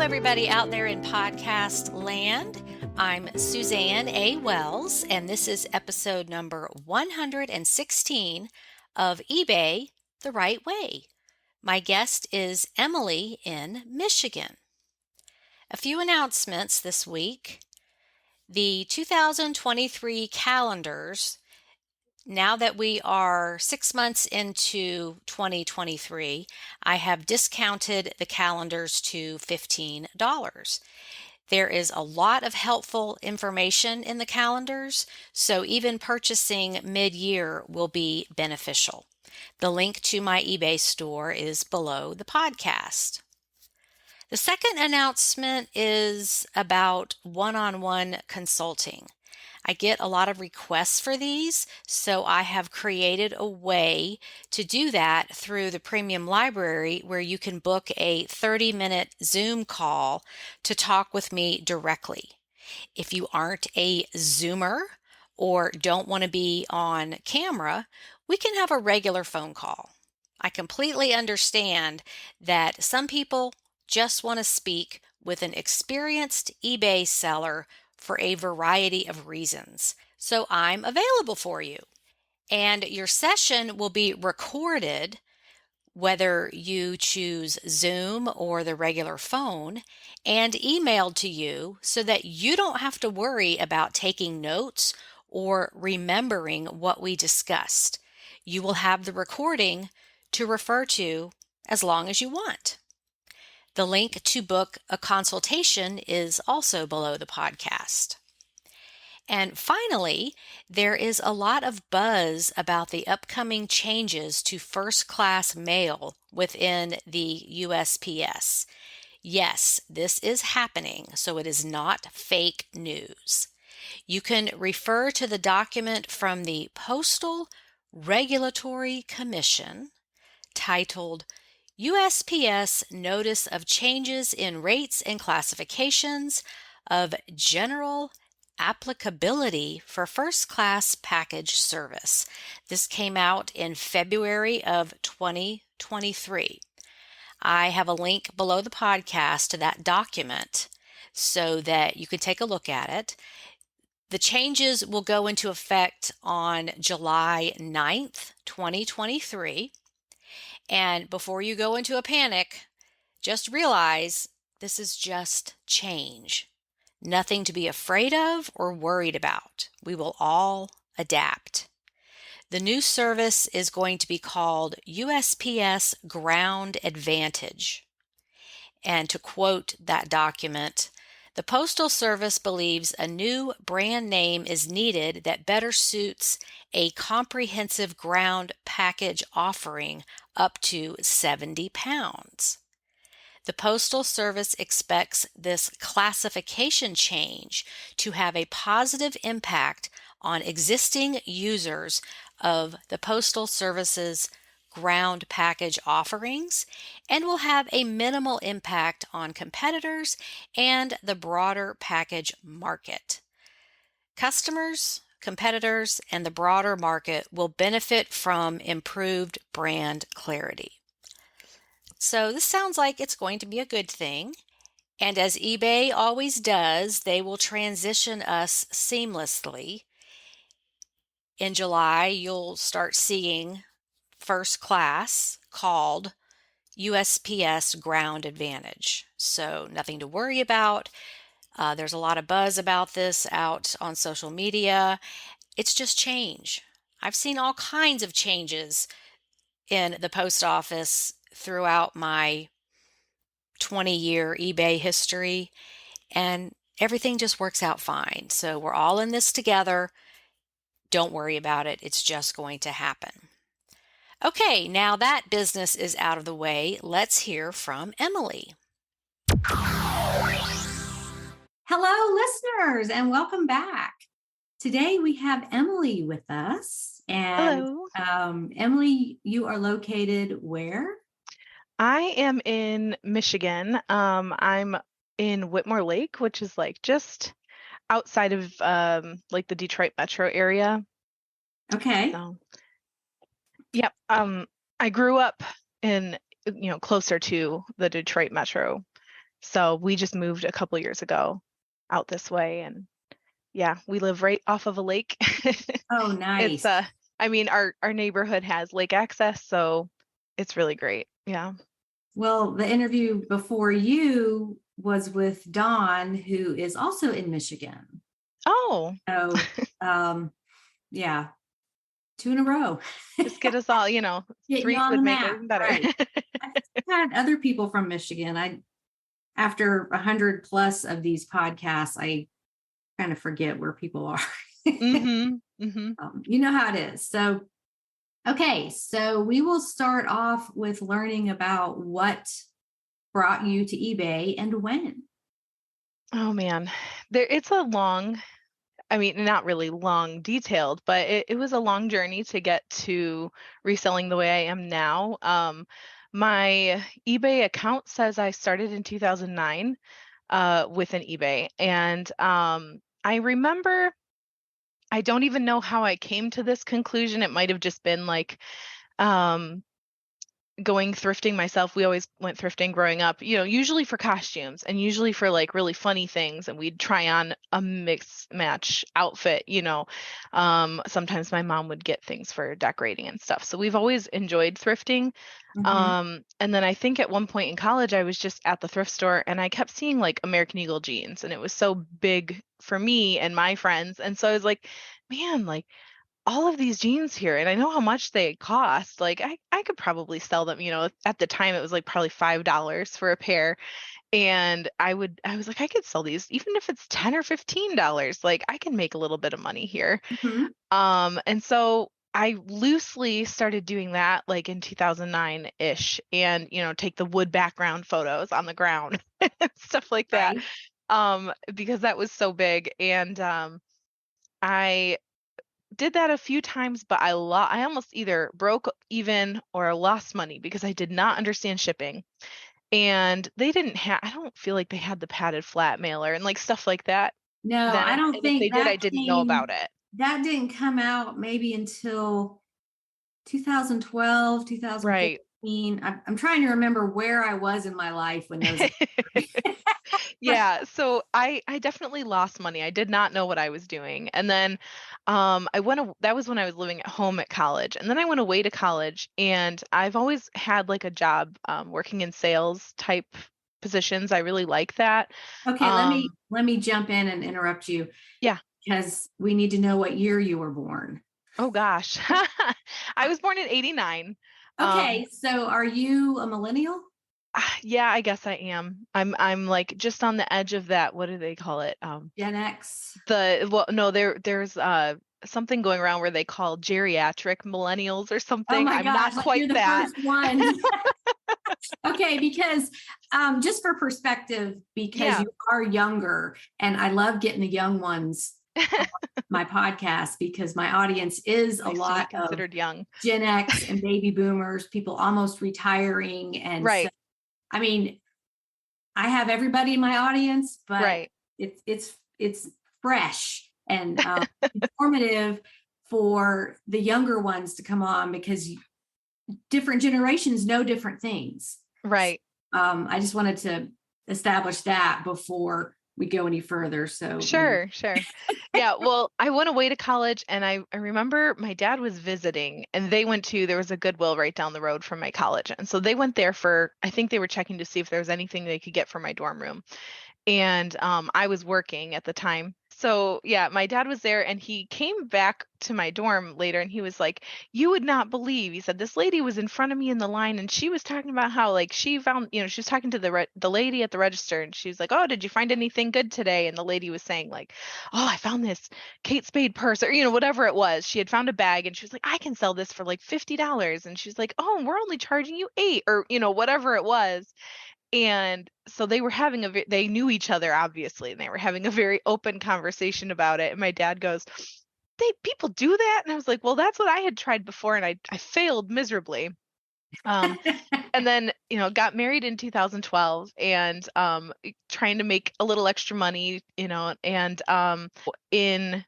everybody out there in podcast land. I'm Suzanne A. Wells, and this is episode number 116 of eBay the Right Way. My guest is Emily in Michigan. A few announcements this week. The 2023 calendars, now that we are 6 months into 2023, I have discounted the calendars to $15. There is a lot of helpful information in the calendars, so even purchasing mid-year will be beneficial. The link to my eBay store is below the podcast. The second announcement is about one-on-one consulting. I get a lot of requests for these, so I have created a way to do that through the premium library where you can book a 30-minute Zoom call to talk with me directly. If you aren't a Zoomer or don't want to be on camera, we can have a regular phone call. I completely understand that some people just want to speak with an experienced eBay seller for a variety of reasons. So I'm available for you. And your session will be recorded, whether you choose Zoom or the regular phone, and emailed to you so that you don't have to worry about taking notes or remembering what we discussed. You will have the recording to refer to as long as you want. The link to book a consultation is also below the podcast. And finally, there is a lot of buzz about the upcoming changes to first-class mail within the USPS. Yes, this is happening, so it is not fake news. You can refer to the document from the Postal Regulatory Commission titled USPS Notice of Changes in Rates and Classifications of General Applicability for First-Class Package Service. This came out in February of 2023. I have a link below the podcast to that document so that you can take a look at it. The changes will go into effect on July 9th, 2023. And before you go into a panic, just realize this is just change. Nothing to be afraid of or worried about. We will all adapt. The new service is going to be called USPS Ground Advantage. And to quote that document, the Postal Service believes a new brand name is needed that better suits a comprehensive ground package offering up to 70 pounds. The Postal Service expects this classification change to have a positive impact on existing users of the Postal Service's ground package offerings and will have a minimal impact on competitors and the broader package market. Customers, competitors, and the broader market will benefit from improved brand clarity. So this sounds like it's going to be a good thing. And as eBay always does, they will transition us seamlessly. In July, you'll start seeing first class called USPS Ground Advantage. So nothing to worry about. There's a lot of buzz about this out on social media. It's just change. I've seen all kinds of changes in the post office throughout my 20-year eBay history, and everything just works out fine. So we're all in this together. Don't worry about it. It's just going to happen. Okay, now that business is out of the way, let's hear from Emily. Hello, listeners, and welcome back. Today we have Emily with us. And Hello. Emily, you are located where? I am in Michigan. I'm in Whitmore Lake, which is like just outside of like the Detroit metro area. Okay. So, yep. I grew up in, closer to the Detroit metro. So we just moved a couple years ago out this way, and yeah, we live right off of a lake. Oh, It's nice. I mean, our neighborhood has lake access, so it's really great. Yeah. Well, the interview before you was with Dawn, who is also in Michigan. Oh, So, yeah, two in a row. just get us all, Get you three on the would make it map, even better. right? I've had other people from Michigan. After 100 plus of these podcasts, I kind of forget where people are. Mm-hmm. Mm-hmm. You know how it is. So, okay, so we will start off with learning about what brought you to eBay and when. Oh man. It's a long, I mean, not really long detailed, but it was a long journey to get to reselling the way I am now. My eBay account says I started in 2009 with an eBay. And I remember, I don't even know how I came to this conclusion. It might have just been like, um, going thrifting myself. We always went thrifting growing up, usually for costumes and usually for like really funny things. And we'd try on a mix match outfit. Sometimes my mom would get things for decorating and stuff. So we've always enjoyed thrifting. Mhm. And then I think at one point in college, I was just at the thrift store and I kept seeing like American Eagle jeans, and it was so big for me and my friends. And so I was like, man, like all of these jeans here, and I know how much they cost. Like I could probably sell them, at the time it was like probably $5 for a pair. And I was like, I could sell these even if it's 10 or $15. Like I can make a little bit of money here. Mhm. And so I loosely started doing that like in 2009-ish, and take the wood background photos on the ground and stuff like that. Right. Because that was so big. And I did that a few times, but I almost either broke even or lost money because I did not understand shipping. And they didn't have, I don't feel like they had the padded flat mailer and like stuff like that No, then. I don't And if they think did, I didn't know about it. that didn't come out maybe until 2012, Right. 2014. I'm trying to remember where I was in my life when those. Yeah, so I definitely lost money. I did not know what I was doing. And then that was when I was living at home at college. And then I went away to college, and I've always had like a job working in sales type positions. I really like that. Okay, Um let me jump in and interrupt you yeah. because we need to know what year you were born. Oh gosh. I was born in 89. Okay, so are you a millennial? Yeah, I guess I am. I'm like just on the edge of that. What do they call it? Gen X? Well, no, there's something going around where they call geriatric millennials or Oh something. my I'm gosh, not like you're quite the that. first one. Okay, because just for perspective, because Yeah. you are younger, and I love getting the young ones on my podcast because my audience is a Nice to be lot of considered young. Gen X and baby boomers, people almost retiring. And so, Right. I mean, I have everybody in my audience, but Right. it's fresh and informative for the younger ones to come on because different generations know different things. Right. I just wanted to establish that before we go any further. So, Sure, sure. Yeah, well, I went away to college, and I remember my dad was visiting, and there was a Goodwill right down the road from my college. And so they went there I think they were checking to see if there was anything they could get for my dorm room. And I was working at the time. So yeah, my dad was there, and he came back to my dorm later, and he was like, you would not believe, he said, this lady was in front of me in the line, and she was talking about how like she found, she was talking to the lady at the register, and she was like, oh, did you find anything good today? And the lady was saying like, oh, I found this Kate Spade purse, or whatever it was. She had found a bag, and she was like, I can sell this for like $50. And she's like, oh, we're only charging you 8, or whatever it was. And so they were they knew each other, obviously, and they were having a very open conversation about it. And my dad goes, people do that? And I was like, well, that's what I had tried before, and I failed miserably. And then, got married in 2012, and trying to make a little extra money, and in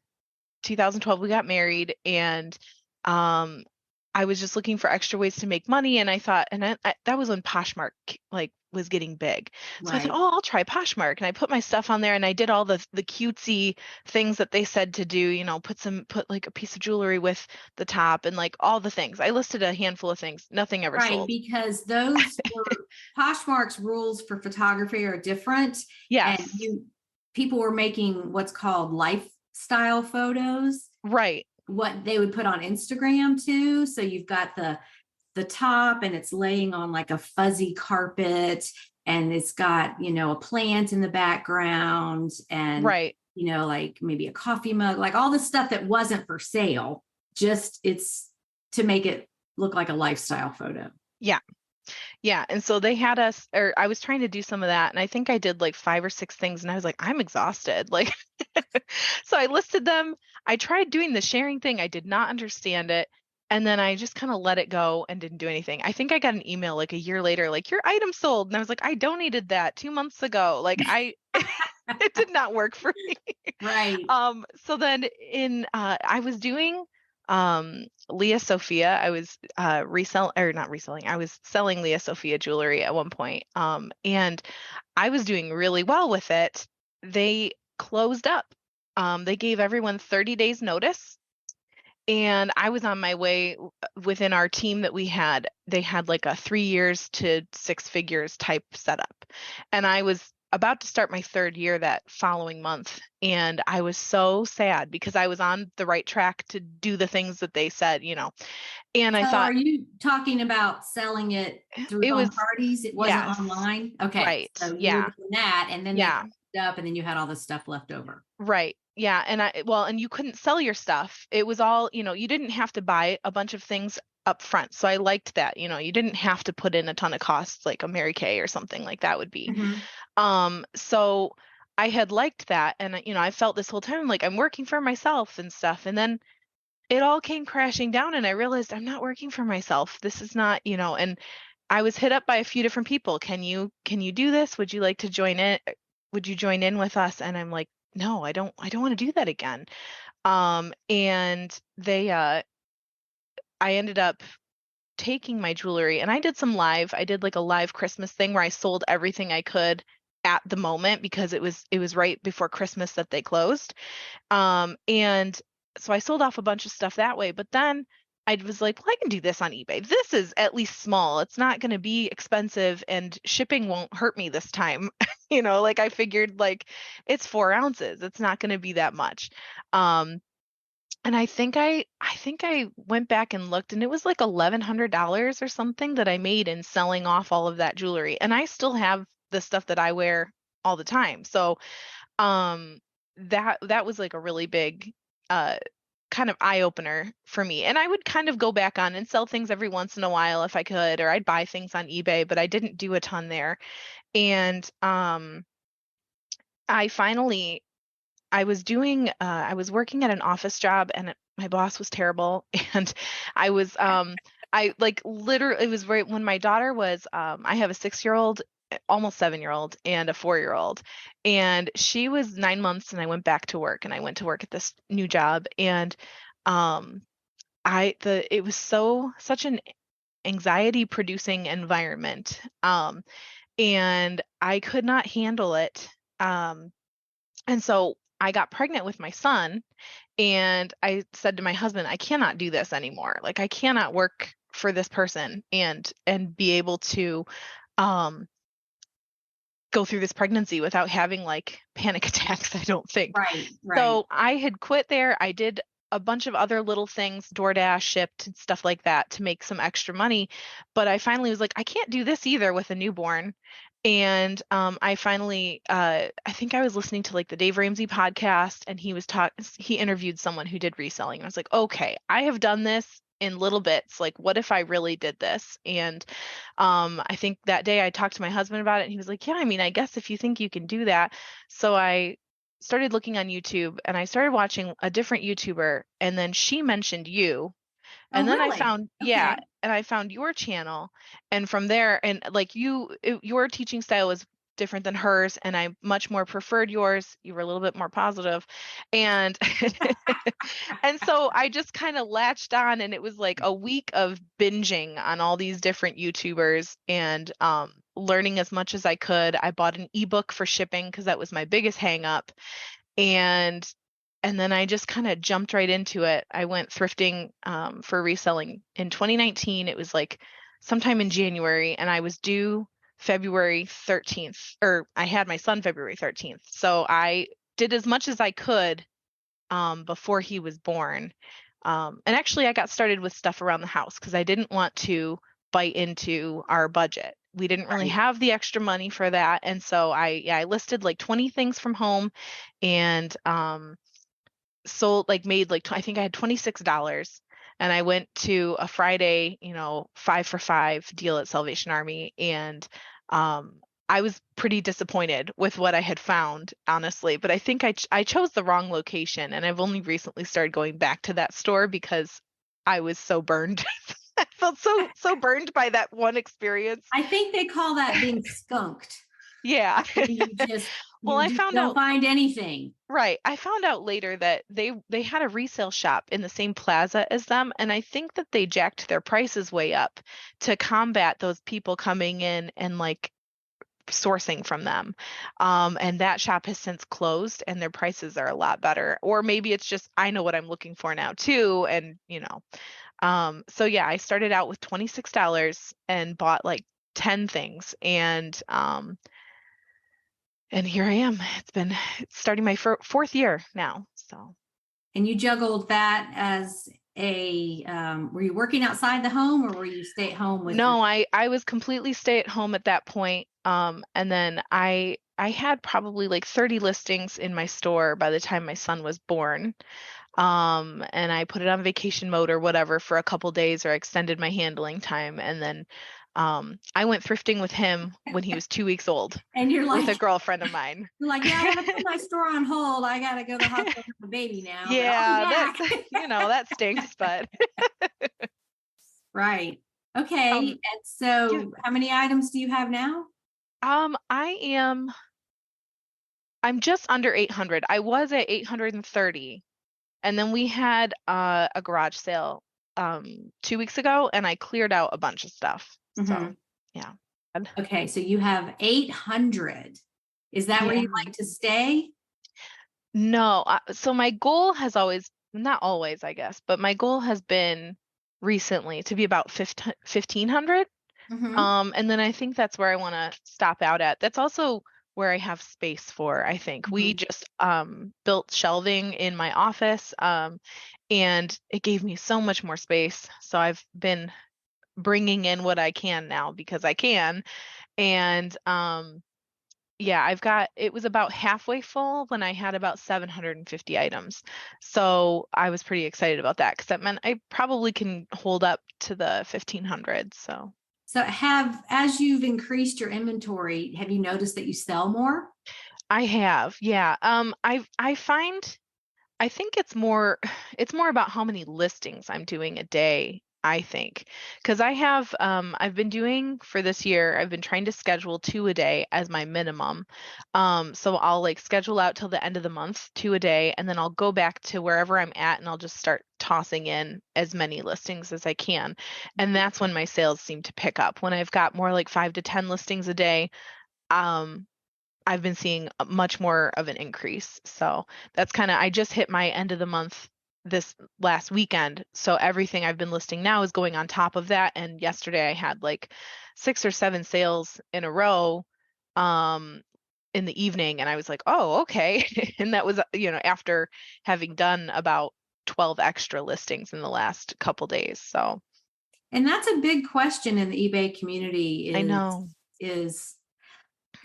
2012 we got married, and I was just looking for extra ways to make money, and I thought, that was when Poshmark like was getting big. So I thought, Right. oh, I'll try Poshmark. And I put my stuff on there and I did all the cutesy things that they said to do, you know, put like a piece of jewelry with the top and like all the things. I listed a handful of things. Nothing ever Right, sold. because those were Poshmark's rules for photography are different. And Yes. people were making what's called lifestyle photos, Right. what they would put on Instagram too. So you've got the top and it's laying on like a fuzzy carpet and it's got, a plant in the background and, Right. like maybe a coffee mug, like all the stuff that wasn't for sale, just it's to make it look like a lifestyle photo. Yeah. Yeah. And so they had us, or I was trying to do some of that. And I think I did like 5 or 6 things. And I was like, I'm exhausted. Like, so I listed them. I tried doing the sharing thing. I did not understand it. And then I just kind of let it go and didn't do anything. I think I got an email like a year later, like your item sold. And I was like, I donated that 2 months ago. Like it did not work for me. Right. So then I was doing Leah Sophia. I was not reselling. I was selling Leah Sophia jewelry at one point. And I was doing really well with it. They closed up. They gave everyone 30 days notice. And I was on my way within our team that we had. They had like a 3 years to 6 figures type setup. And I was about to start my 3rd year that following month. And I was so sad because I was on the right track to do the things that they said, And I So thought, are you talking about selling it through it home was, parties? It wasn't yes, online? Okay. right. So you were Yeah. doing that and then they Yeah. closed up and then you had all this stuff left over. Right. Yeah. And you couldn't sell your stuff. It was all, you didn't have to buy a bunch of things up front. So I liked that, you didn't have to put in a ton of costs like a Mary Kay or something like that would be. So I had liked that. And, I felt this whole time like I'm working for myself and stuff. And then it all came crashing down and I realized I'm not working for myself. This is not, and I was hit up by a few different people. Can you do this? Would you like to join it? Would you join in with us? And I'm like, no, I don't want to do that again. And I ended up taking my jewelry and I did like a live Christmas thing where I sold everything I could at the moment because it was right before Christmas that they closed. And so I sold off a bunch of stuff that way, but then I was like, well, I can do this on eBay. This is at least small. It's not going to be expensive and shipping won't hurt me this time. Like I figured like it's 4 ounces. It's not going to be that much. And I think I went back and looked and it was like $1,100 or something that I made in selling off all of that jewelry. And I still have the stuff that I wear all the time. So that was like a really big kind of eye opener for me. And I would kind of go back on and sell things every once in a while if I could, or I'd buy things on eBay, but I didn't do a ton there. And I was working at an office job and my boss was terrible. And I was, I like literally, it was right when my daughter was, I have a 6-year-old, almost 7-year-old and a 4-year-old. And she was 9 months and I went back to work and I went to work at this new job. And, it was such an anxiety producing environment. And I could not handle it. And so I got pregnant with my son and I said to my husband, I cannot do this anymore. Like I cannot work for this person and be able to um go through this pregnancy without having like panic attacks, I don't think. Right. So I had quit there. I did a bunch of other little things, DoorDash, shipped, and stuff like that to make some extra money. But I finally was like, I can't do this either with a newborn. And I finally, I think I was listening to like the Dave Ramsey podcast, and he interviewed someone who did reselling. And I was like, okay, I have done this in little bits. Like, what if I really did this? And I think that day I talked to my husband about it, and he was like, yeah, I mean, I guess if you think you can do that. So I started looking on YouTube and I started watching a different YouTuber, and then she mentioned you. And then really? I found, Okay. yeah, and I found your channel. And from there, and like your teaching style was different than hers, and I much more preferred yours. You were a little bit more positive. And and so I just kind of latched on, and it was like a week of binging on all these different YouTubers. And learning as much as I could. I bought an ebook for shipping because that was my biggest hang up. And then I just kind of jumped right into it. I went thrifting for reselling in 2019. It was like sometime in January, and I was due February 13th, or I had my son February 13th. So I did as much as I could before he was born. And actually, I got started with stuff around the house because I didn't want to bite into our budget. We didn't really Right. have the extra money for that. And so I listed like 20 things from home and sold, like made like, I think I had $26. And I went to a Friday, 5 for 5 deal at Salvation Army. And I was pretty disappointed with what I had found, honestly. But I think I chose the wrong location. And I've only recently started going back to that store because I was so burned. I felt so burned by that one experience. I think they call that being skunked. Yeah. You just Well, I found don't out find anything. Right. I found out later that they had a resale shop in the same plaza as them, and I think that they jacked their prices way up to combat those people coming in and like sourcing from them. And that shop has since closed and their prices are a lot better. Or maybe it's just I know what I'm looking for now too. And so yeah, I started out with $26 and bought like 10 things. And here I am. It's starting my fourth year now. So. And you juggled that as were you working outside the home or were you stay at home with? No, I was completely stay at home at that point. And then I had probably like 30 listings in my store by the time my son was born. And I put it on vacation mode or whatever for a couple days, or I extended my handling time. And then I went thrifting with him when he was 2 weeks old. And you're like, with a girlfriend of mine. You're like, yeah, I'm gonna put my store on hold. I gotta go to the hospital with the baby now. Yeah, that stinks, but right. Okay. And so yeah. How many items do you have now? I'm just under 800. I was at 830. And then we had a garage sale 2 weeks ago, and I cleared out a bunch of stuff. So, yeah. Okay, so you have 800. Is that where you'd like to stay? No. So my goal has always, not always, I guess, but my goal has been recently to be about 1,500. And then I think that's where I want to stop out at. That's also where I have space for, I think. We just built shelving in my office, and it gave me so much more space. So I've been bringing in what I can now because I can. And yeah, it was about halfway full when I had about 750 items. So I was pretty excited about that because that meant I probably can hold up to the 1,500. So as you've increased your inventory, have you noticed that you sell more? I have, yeah. I think it's more about how many listings I'm doing a day, I think. Because I've been doing for this year, I've been trying to schedule 2 a day as my minimum. So I'll like schedule out till the end of the month, 2 a day, and then I'll go back to wherever I'm at and I'll just start tossing in as many listings as I can. And that's when my sales seem to pick up. When I've got more like 5 to 10 listings a day, I've been seeing much more of an increase. So that's I just hit my end of the month this last weekend. So everything I've been listing now is going on top of that. And yesterday I had like 6 or 7 sales in a row in the evening. And I was like, oh, okay. And that was, after having done about 12 extra listings in the last couple days. So. And that's a big question in the eBay community I know. Is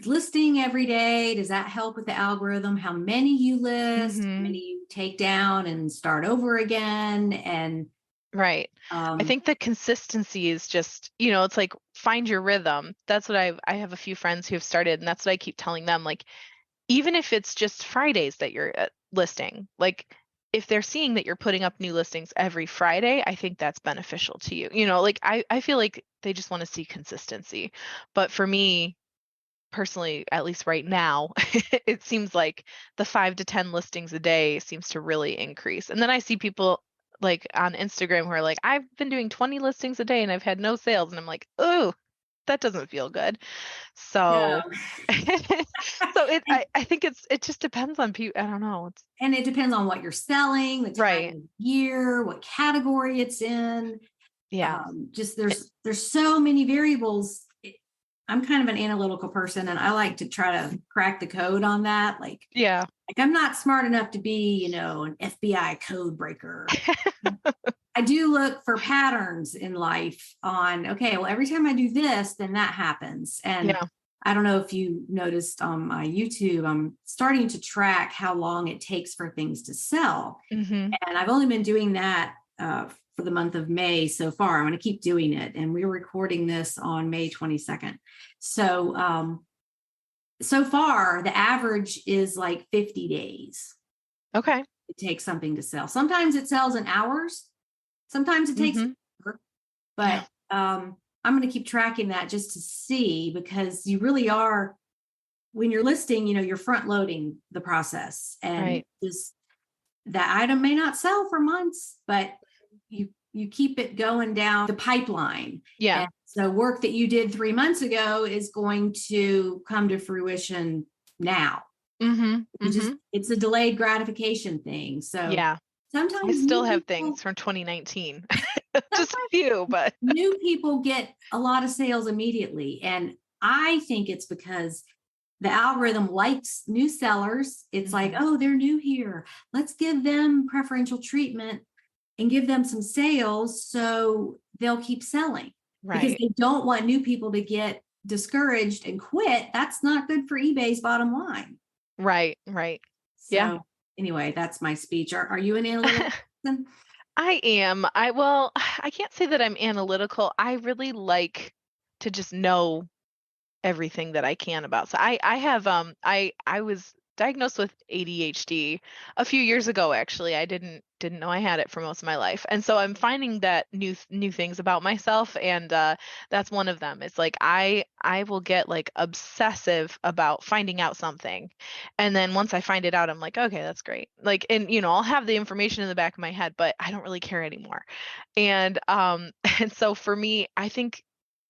listing every day, does that help with the algorithm? How many you list, how many you take down and start over again? And right. I think the consistency is just, it's like find your rhythm. That's what I have a few friends who have started, and that's what I keep telling them. Like, even if it's just Fridays that you're listing, like if they're seeing that you're putting up new listings every Friday, I think that's beneficial to you. Like I feel like they just want to see consistency. But for me, personally, at least right now, it seems like the 5 to 10 listings a day seems to really increase. And then I see people like on Instagram who are like, I've been doing 20 listings a day and I've had no sales. And I'm like, oh, that doesn't feel good. No. So, I think it just depends on people. I don't know. And it depends on what you're selling, the time Right. of year, what category it's in. Yeah. Just there's so many variables. I'm kind of an analytical person, and I like to try to crack the code on that. Like I'm not smart enough to be, an FBI code breaker. I do look for patterns in life on, okay, well, every time I do this, then that happens. And I don't know if you noticed on my YouTube, I'm starting to track how long it takes for things to sell. Mm-hmm. And I've only been doing that for the month of May so far. I'm going to keep doing it. And we're recording this on May 22nd. So, so far, the average is like 50 days. Okay. It takes something to sell. Sometimes it sells in hours. Sometimes it takes, but I'm going to keep tracking that just to see, because you really are, when you're listing, you're front loading the process, and just that item may not sell for months, but you keep it going down the pipeline. Yeah. And so work that you did 3 months ago is going to come to fruition now. Mm-hmm. It's a delayed gratification thing. So sometimes I still have things from 2019, just a few, but new people get a lot of sales immediately. And I think it's because the algorithm likes new sellers. It's like, oh, they're new here. Let's give them preferential treatment and give them some sales so they'll keep selling. Because they don't want new people to get discouraged and quit. That's not good for eBay's bottom line. Right. So anyway, that's my speech. Are you an analytical person? I am. I can't say that I'm analytical. I really like to just know everything that I can about. So I have I was diagnosed with ADHD a few years ago. Actually, I didn't know I had it for most of my life, and so I'm finding that new things about myself, and that's one of them. It's like I will get like obsessive about finding out something, and then once I find it out, I'm like, okay, that's great. Like, and I'll have the information in the back of my head, but I don't really care anymore. And and so for me, I think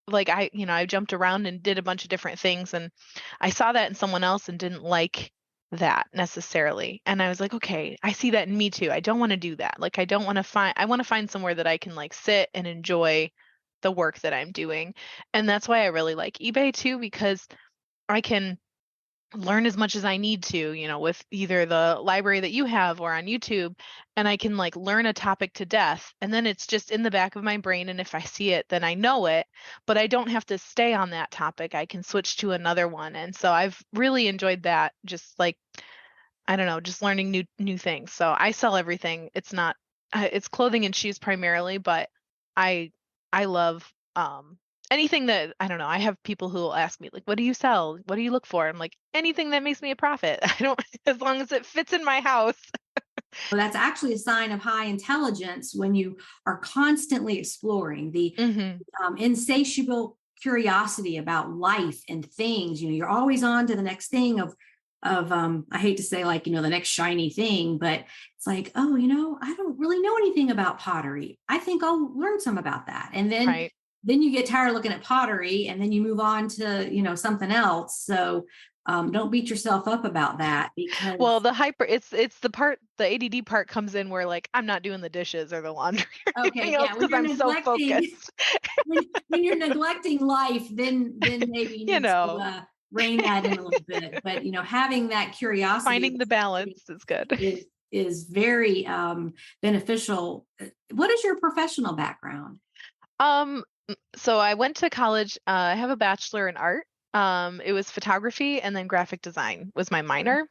like I jumped around and did a bunch of different things, and I saw that in someone else and didn't like that necessarily. And I was like, okay, I see that in me too. I don't want to do that. Like I want to find somewhere that I can like sit and enjoy the work that I'm doing. And that's why I really like eBay too, because I can learn as much as I need to, with either the library that you have or on YouTube, and I can like learn a topic to death, and then it's just in the back of my brain, and if I see it, then I know it, but I don't have to stay on that topic. I can switch to another one. And so I've really enjoyed that, just like, I don't know, just learning new things. So I sell everything. It's not it's clothing and shoes primarily, but I love anything that, I don't know, I have people who will ask me like, what do you sell? What do you look for? I'm like, anything that makes me a profit. I don't, as long as it fits in my house. Well, that's actually a sign of high intelligence when you are constantly exploring the insatiable curiosity about life and things. You're always on to the next thing of I hate to say like, the next shiny thing, but it's like, oh, I don't really know anything about pottery. I think I'll learn some about that. And then you get tired of looking at pottery, and then you move on to, something else. So don't beat yourself up about that, because it's the ADD part comes in where like I'm not doing the dishes or the laundry or anything else because I'm so focused. when you're neglecting life, then maybe you need to rein that in a little bit. But having that curiosity, finding the balance is good. Is very beneficial. What is your professional background? So I went to college. I have a bachelor in art. It was photography, and then graphic design was my minor.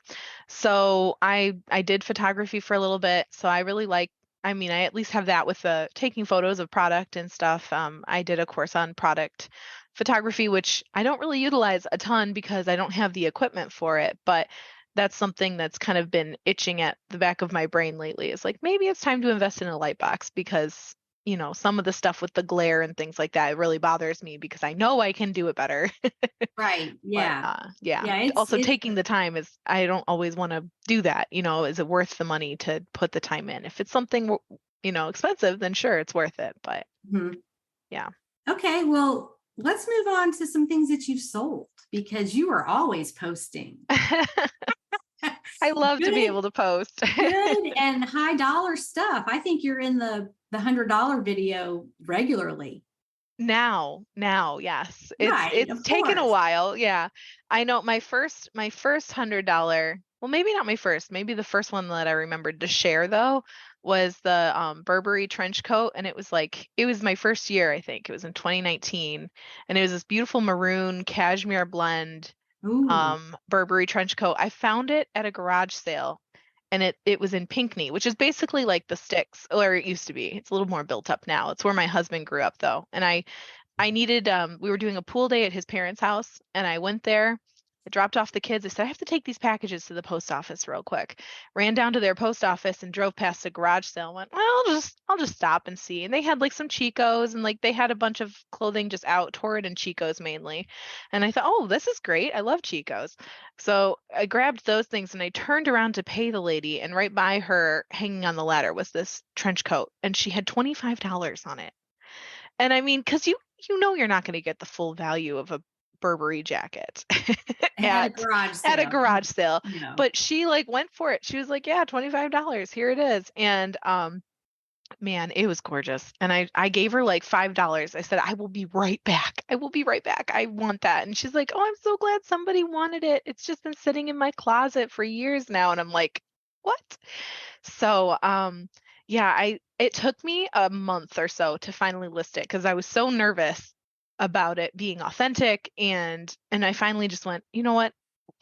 So I did photography for a little bit. So I really I at least have that with the taking photos of product and stuff. I did a course on product photography, which I don't really utilize a ton because I don't have the equipment for it, but that's something that's kind of been itching at the back of my brain lately. It's like, maybe it's time to invest in a light box, because some of the stuff with the glare and things like that, it really bothers me because I know I can do it better. Right. Yeah. But, also taking the time is, I don't always want to do that. Is it worth the money to put the time in? If it's something, expensive, then sure, it's worth it. But yeah. Okay. Well, let's move on to some things that you've sold, because you are always posting. I love to be able to post. Good and high dollar stuff. I think you're in the $100 video regularly. Now, yes. Right, It's of taken a course. while. Yeah. I know my first $100, well, maybe not my first, maybe the first one that I remembered to share though was the Burberry trench coat. And it was my first year, I think. It was in 2019. And it was this beautiful maroon cashmere blend Ooh. Burberry trench coat. I found it at a garage sale and it was in Pinckney, which is basically like the sticks, or it used to be. It's a little more built up now. It's where my husband grew up though. And I needed we were doing a pool day at his parents' house and I went there. I dropped off the kids. I said, I have to take these packages to the post office real quick. Ran down to their post office and drove past a garage sale and went, well, I'll just stop and see. And they had like some Chicos and like they had a bunch of clothing just out, Torrid and Chicos mainly. And I thought, oh, this is great. I love Chicos. So I grabbed those things and I turned around to pay the lady. And right by her, hanging on the ladder, was this trench coat. And she had $25 on it. And I mean, because you know you're not going to get the full value of a Burberry jacket At a garage sale. at a garage sale. No. But she like went for it. She was like, yeah, $25. Here it is. And man, it was gorgeous. And I gave her like $5. I said, I will be right back. I will be right back. I want that. And she's like, oh, I'm so glad somebody wanted it. It's just been sitting in my closet for years now. And I'm like, what? So yeah, it took me a month or so to finally list it because I was so nervous about it being authentic, and I finally just went, you know what?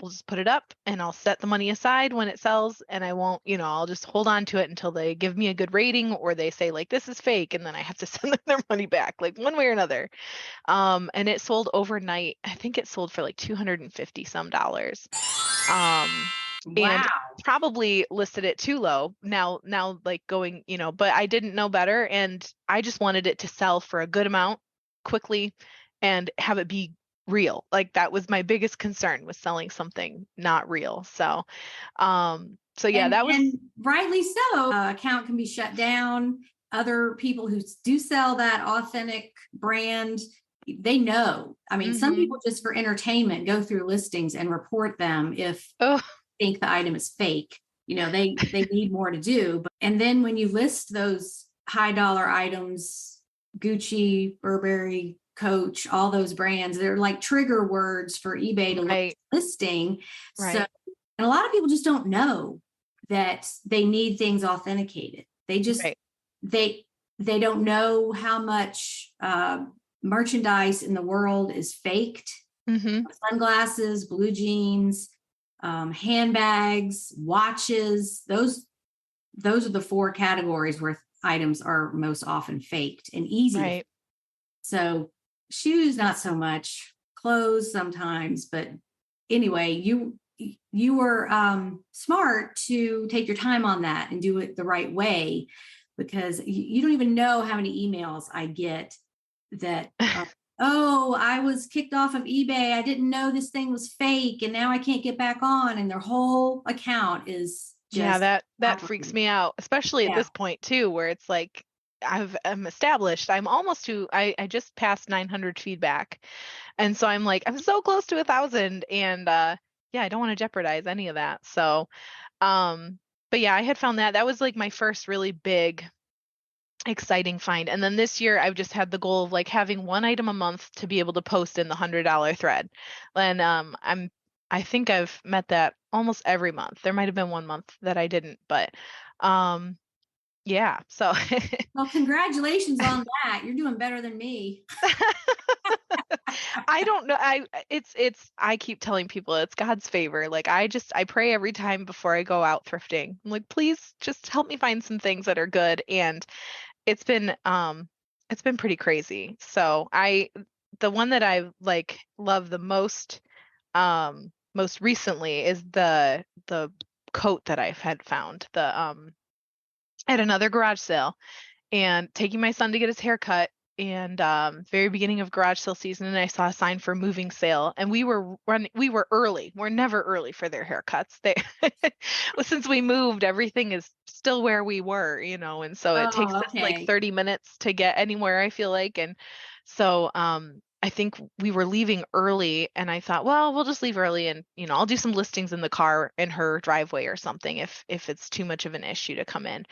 We'll just put it up and I'll set the money aside when it sells, and I won't, I'll just hold on to it until they give me a good rating or they say like this is fake, and then I have to send them their money back, like one way or another. And it sold overnight. I think it sold for like $250 some. And Wow. probably listed it too low now like going, but I didn't know better, and I just wanted it to sell for a good amount quickly and have it be real. Like that was my biggest concern, was selling something not real. So yeah, that was, and rightly so. Account can be shut down. Other people who do sell that authentic brand, they know. I mean, some people just for entertainment go through listings and report them if think the item is fake. They need more to do. And then when you list those high dollar items, Gucci, Burberry, Coach, all those brands, they're like trigger words for eBay to look listing. Right. So, and a lot of people just don't know that they need things authenticated. They just they don't know how much merchandise in the world is faked. Sunglasses, blue jeans, handbags, watches, those are the 4 categories where items are most often faked and easy. Right. So shoes, not so much, clothes sometimes, but anyway, you were smart to take your time on that and do it the right way, because you don't even know how many emails I get that oh, I was kicked off of eBay. I didn't know this thing was fake and now I can't get back on. And their whole account is just. Yeah, that freaks me out, especially at this point too, where it's like I'm established. I'm almost to, I just passed 900 feedback. And so I'm like, I'm so close to 1,000. And yeah, I don't want to jeopardize any of that. So, but yeah, I had found that was like my first really big exciting find. And then this year I've just had the goal of like having one item a month to be able to post in the $100 thread. And I think I've met that almost every month. There might have been one month that I didn't, but yeah. So well, congratulations on that. You're doing better than me. I don't know. I keep telling people it's God's favor. Like I pray every time before I go out thrifting. I'm like, please just help me find some things that are good. And it's been pretty crazy. So the one that I like love the most recently is the coat that I've had found at another garage sale, and taking my son to get his hair cut, and very beginning of garage sale season, and I saw a sign for moving sale, and we were early. We're never early for their haircuts. Well, since we moved, everything is still where we were, and so it takes us like 30 minutes to get anywhere, I feel like. And so I think we were leaving early, and I thought, well, we'll just leave early, and I'll do some listings in the car in her driveway or something if it's too much of an issue to come in.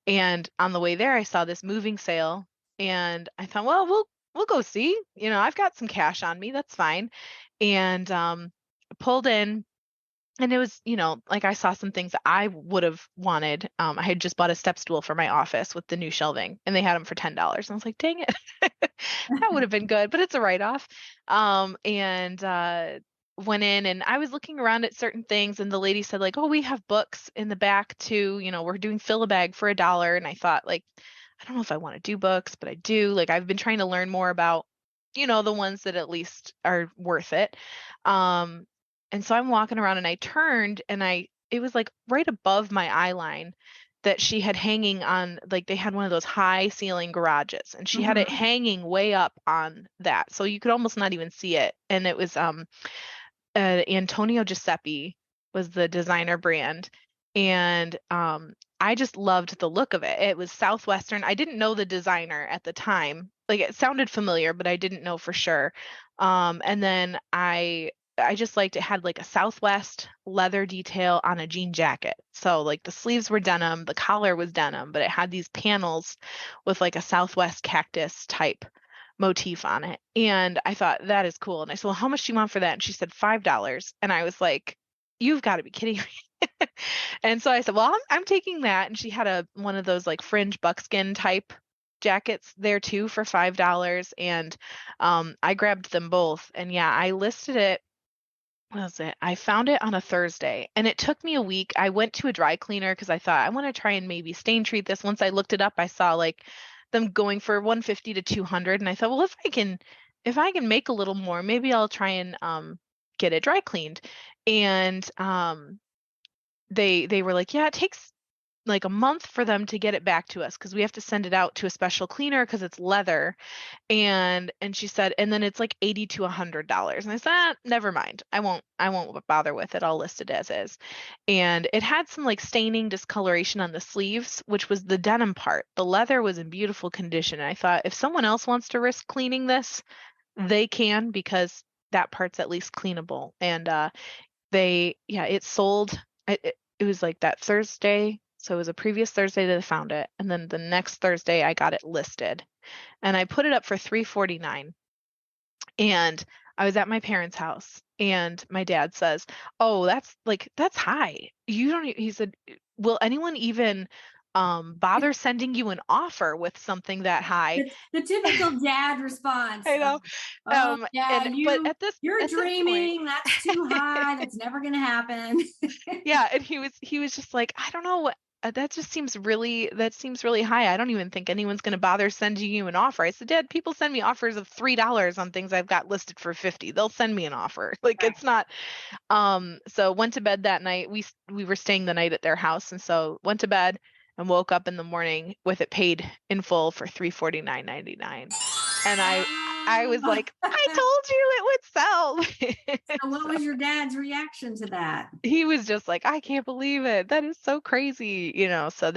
And on the way there, I saw this moving sale, and I thought, well, we'll go see. I've got some cash on me, that's fine. And pulled in. And it was, like I saw some things that I would have wanted. I had just bought a step stool for my office with the new shelving, and they had them for $10. And I was like, dang it, that would have been good, but it's a write-off. And went in, and I was looking around at certain things, and the lady said, like, oh, we have books in the back too. We're doing fill a bag for $1. And I thought, like, I don't know if I want to do books, but I do. Like, I've been trying to learn more about, the ones that at least are worth it. And so I'm walking around, and I turned, and it was like right above my eye line that she had hanging on, like they had one of those high ceiling garages, and she had it hanging way up on that. So you could almost not even see it. And it was Antonio Giuseppe was the designer brand. And I just loved the look of it. It was Southwestern. I didn't know the designer at the time. Like, it sounded familiar, but I didn't know for sure. And then I just liked it had like a Southwest leather detail on a jean jacket. So like the sleeves were denim, the collar was denim, but it had these panels with like a Southwest cactus type motif on it. And I thought, that is cool. And I said, well, how much do you want for that? And she said $5. And I was like, you've got to be kidding me. And so I said, well, I'm taking that. And she had one of those like fringe buckskin type jackets there too for $5. And I grabbed them both. And yeah, I listed it. What was it? I found it on a Thursday, and it took me a week. I went to a dry cleaner because I thought I want to try and maybe stain treat this. Once I looked it up, I saw like them going for 150 to 200, and I thought, well, if I can make a little more, maybe I'll try and get it dry cleaned. And they were like, yeah, it takes like a month for them to get it back to us because we have to send it out to a special cleaner because it's leather. And she said, and then it's like $80 to $100. And I said, never mind. I won't bother with it. I'll list it as is. And it had some like staining discoloration on the sleeves, which was the denim part. The leather was in beautiful condition. And I thought, if someone else wants to risk cleaning this, they can, because that part's at least cleanable. And it sold. It was like that Thursday. So it was a previous Thursday that I found it. And then the next Thursday I got it listed, and I put it up for $349. And I was at my parents' house, and my dad says, oh, that's high. You don't, he said, will anyone even bother sending you an offer with something that high? The typical dad response. I know. Yeah, but at this, you're at dreaming. This point, that's too high. That's never going to happen. Yeah, and he was just like, I don't know what. That seems really high. I don't even think anyone's going to bother sending you an offer. I said, Dad, people send me offers of $3 on things I've got listed for 50. They'll send me an offer. Like, right. It's not. So went to bed that night. We were staying the night at their house, and so went to bed and woke up in the morning with it paid in full for $349.99. And I was like, I told you it would sell. So what was your dad's reaction to that? He was just like, I can't believe it. That is so crazy. So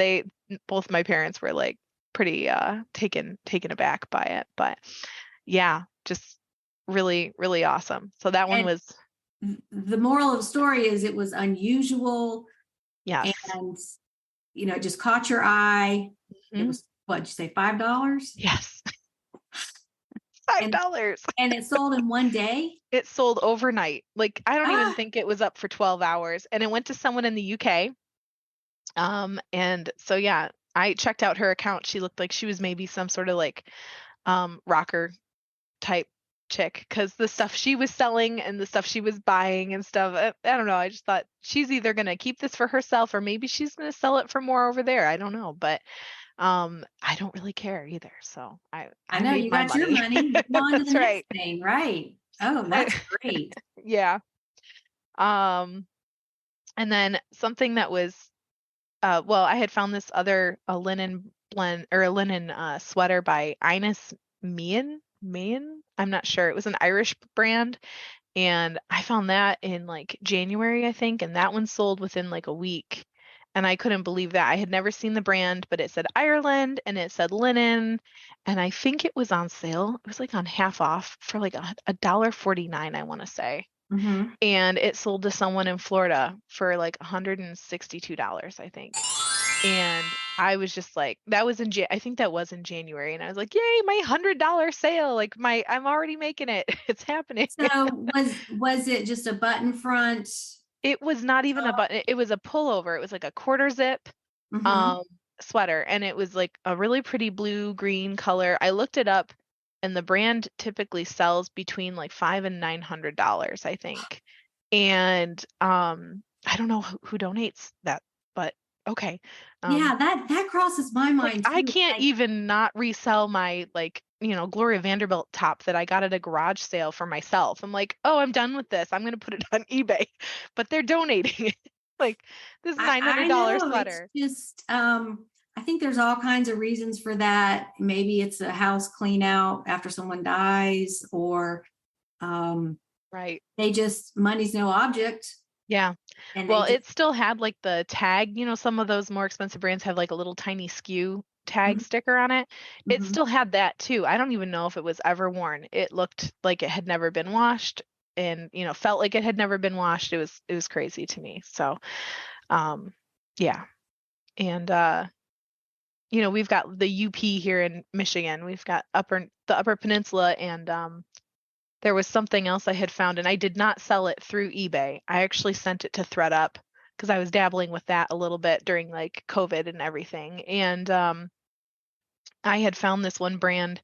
both my parents were like pretty taken aback by it. But yeah, just really, really awesome. So that one was. The moral of the story is it was unusual. Yes. And, it just caught your eye. Mm-hmm. It was, what'd you say, $5? Yes. $5. And it sold in one day? It sold overnight. Like, I don't even think it was up for 12 hours. And it went to someone in the UK. And so, yeah, I checked out her account. She looked like she was maybe some sort of like rocker type chick, because the stuff she was selling and the stuff she was buying and stuff, I don't know. I just thought she's either going to keep this for herself or maybe she's going to sell it for more over there. I don't know. But I don't really care either. So I know you got your money. On to the right. Next thing, right? Oh, that's great. Yeah. And then something that was, I had found this other a linen blend or a linen sweater by Ines Meehan. I'm not sure. It was an Irish brand, and I found that in like January, I think, and that one sold within like a week. And I couldn't believe that. I had never seen the brand, but it said Ireland and it said linen. And I think it was on sale. It was like on half off for like $1.49, I want to say. Mm-hmm. And it sold to someone in Florida for like $162, I think. And I was just like, that was I think that was in January. And I was like, yay, my $100 sale. Like I'm already making it. It's happening. So was it just a button front? It was not even a button. It was a pullover. It was like a quarter zip Mm-hmm. sweater. And it was like a really pretty blue green color. I looked it up and the brand typically sells between like $500 and $900, I think. And I don't know who donates that, but okay. Yeah, that crosses my Like mind I too. can't even not resell my like, Gloria Vanderbilt top that I got at a garage sale for myself. I'm like, oh, I'm done with this. I'm gonna put it on eBay. But they're donating it. Like this I $900 know it's sweater. just I think there's all kinds of reasons for that. Maybe it's a house clean out after someone dies, or Right. they just money's no object, Yeah. and they Well, just it still had like the tag, some of those more expensive brands have like a little tiny SKU tag sticker on it. It Mhm. still had that too. I don't even know if it was ever worn. It looked like it had never been washed and, felt like it had never been washed. It was crazy to me. So, yeah. And we've got the UP here in Michigan. We've got the Upper Peninsula and there was something else I had found, and I did not sell it through eBay. I actually sent it to ThreadUp because I was dabbling with that a little bit during like COVID and everything. And I had found this one brand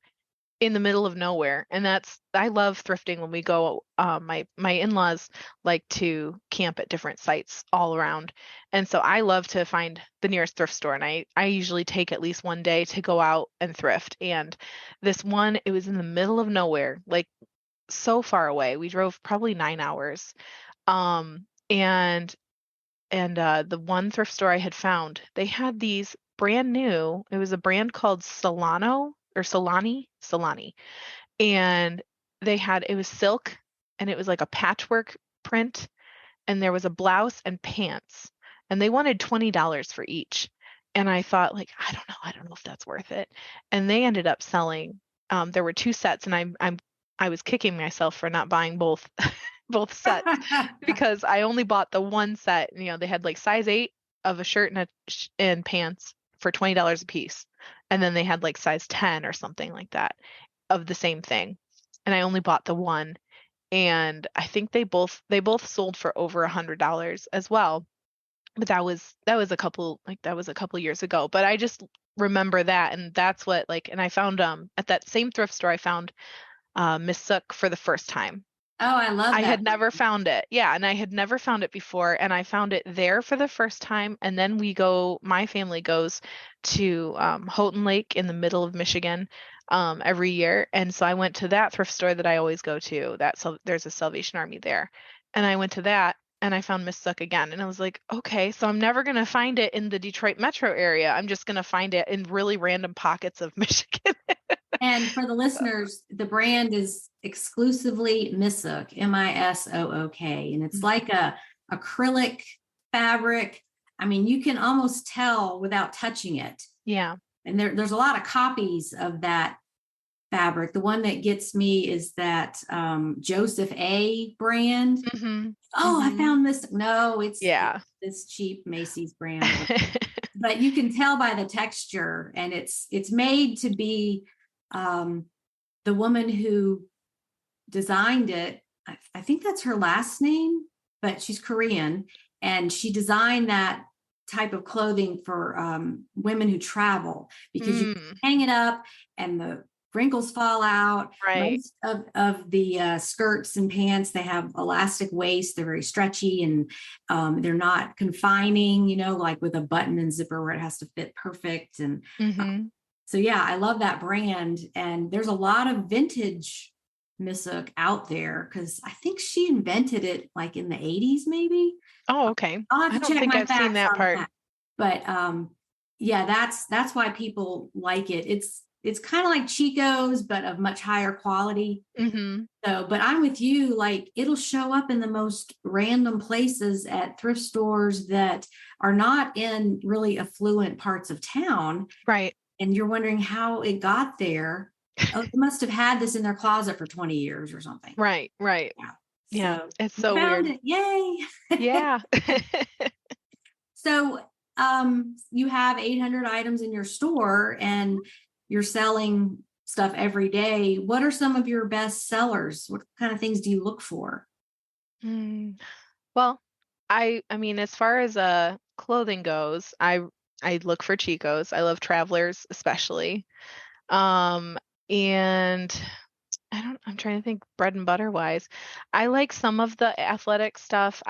in the middle of nowhere, and I love thrifting when we go. My in-laws like to camp at different sites all around, and so I love to find the nearest thrift store. And I usually take at least one day to go out and thrift. And this one, it was in the middle of nowhere, like so far away. We drove probably 9 hours. And the one thrift store I had found, they had these brand new. It was a brand called Solano or Solani. And it was silk and it was like a patchwork print and there was a blouse and pants. And they wanted $20 for each. And I thought like, I don't know if that's worth it. And they ended up selling there were two sets and I was kicking myself for not buying both both sets because I only bought the one set. They had like size 8 of a shirt and pants for $20 a piece. And then they had like size 10 or something like that of the same thing. And I only bought the one. And I think they both sold for over $100 as well. But that was a couple years ago. But I just remember that, and that's what like. And I found at that same thrift store I found Miss Sook for the first time. Oh, I love I that. had never found it. Yeah, and I had never found it before, and I found it there for the first time. And then my family goes to Houghton Lake in the middle of Michigan every year. And so I went to that thrift store that I always go to. There's a Salvation Army there. And I went to that and I found Miss Suck again. And I was like, okay, so I'm never gonna find it in the Detroit metro area. I'm just gonna find it in really random pockets of Michigan. And for the listeners, the brand is exclusively Missook, Misook, and it's like a acrylic fabric. I mean, you can almost tell without touching it. Yeah. And there's a lot of copies of that fabric. The one that gets me is that Joseph A brand. Mm-hmm. Oh, Mm-hmm. I found this. No, it's Yeah. this cheap Macy's brand. But you can tell by the texture, and it's made to be the woman who designed it. I think that's her last name, but she's Korean, and she designed that type of clothing for women who travel because you hang it up and the wrinkles fall out. Right. Most of the skirts and pants, they have elastic waist. They're very stretchy and they're not confining, like with a button and zipper where it has to fit perfect. And so, yeah, I love that brand. And there's a lot of vintage Missook out there because I think she invented it like in the 80s, maybe. Oh, okay. I'll have to I don't check think my I've seen facts that on part. that. But yeah, that's why people like it. it's kind of like Chico's, but of much higher quality. Mm-hmm. So, but I'm with you, like it'll show up in the most random places at thrift stores that are not in really affluent parts of town. Right. And you're wondering how it got there. Oh, they must have had this in their closet for 20 years or something. Right. Right. Yeah. Yeah. So It's you so found weird. it. Yay. Yeah. So you have 800 items in your store and you're selling stuff every day. What are some of your best sellers? What kind of things do you look for? Well, I mean, as far as clothing goes, I look for Chico's. I love Travelers especially. Um, and I'm trying to think bread and butter wise. I like some of the athletic stuff.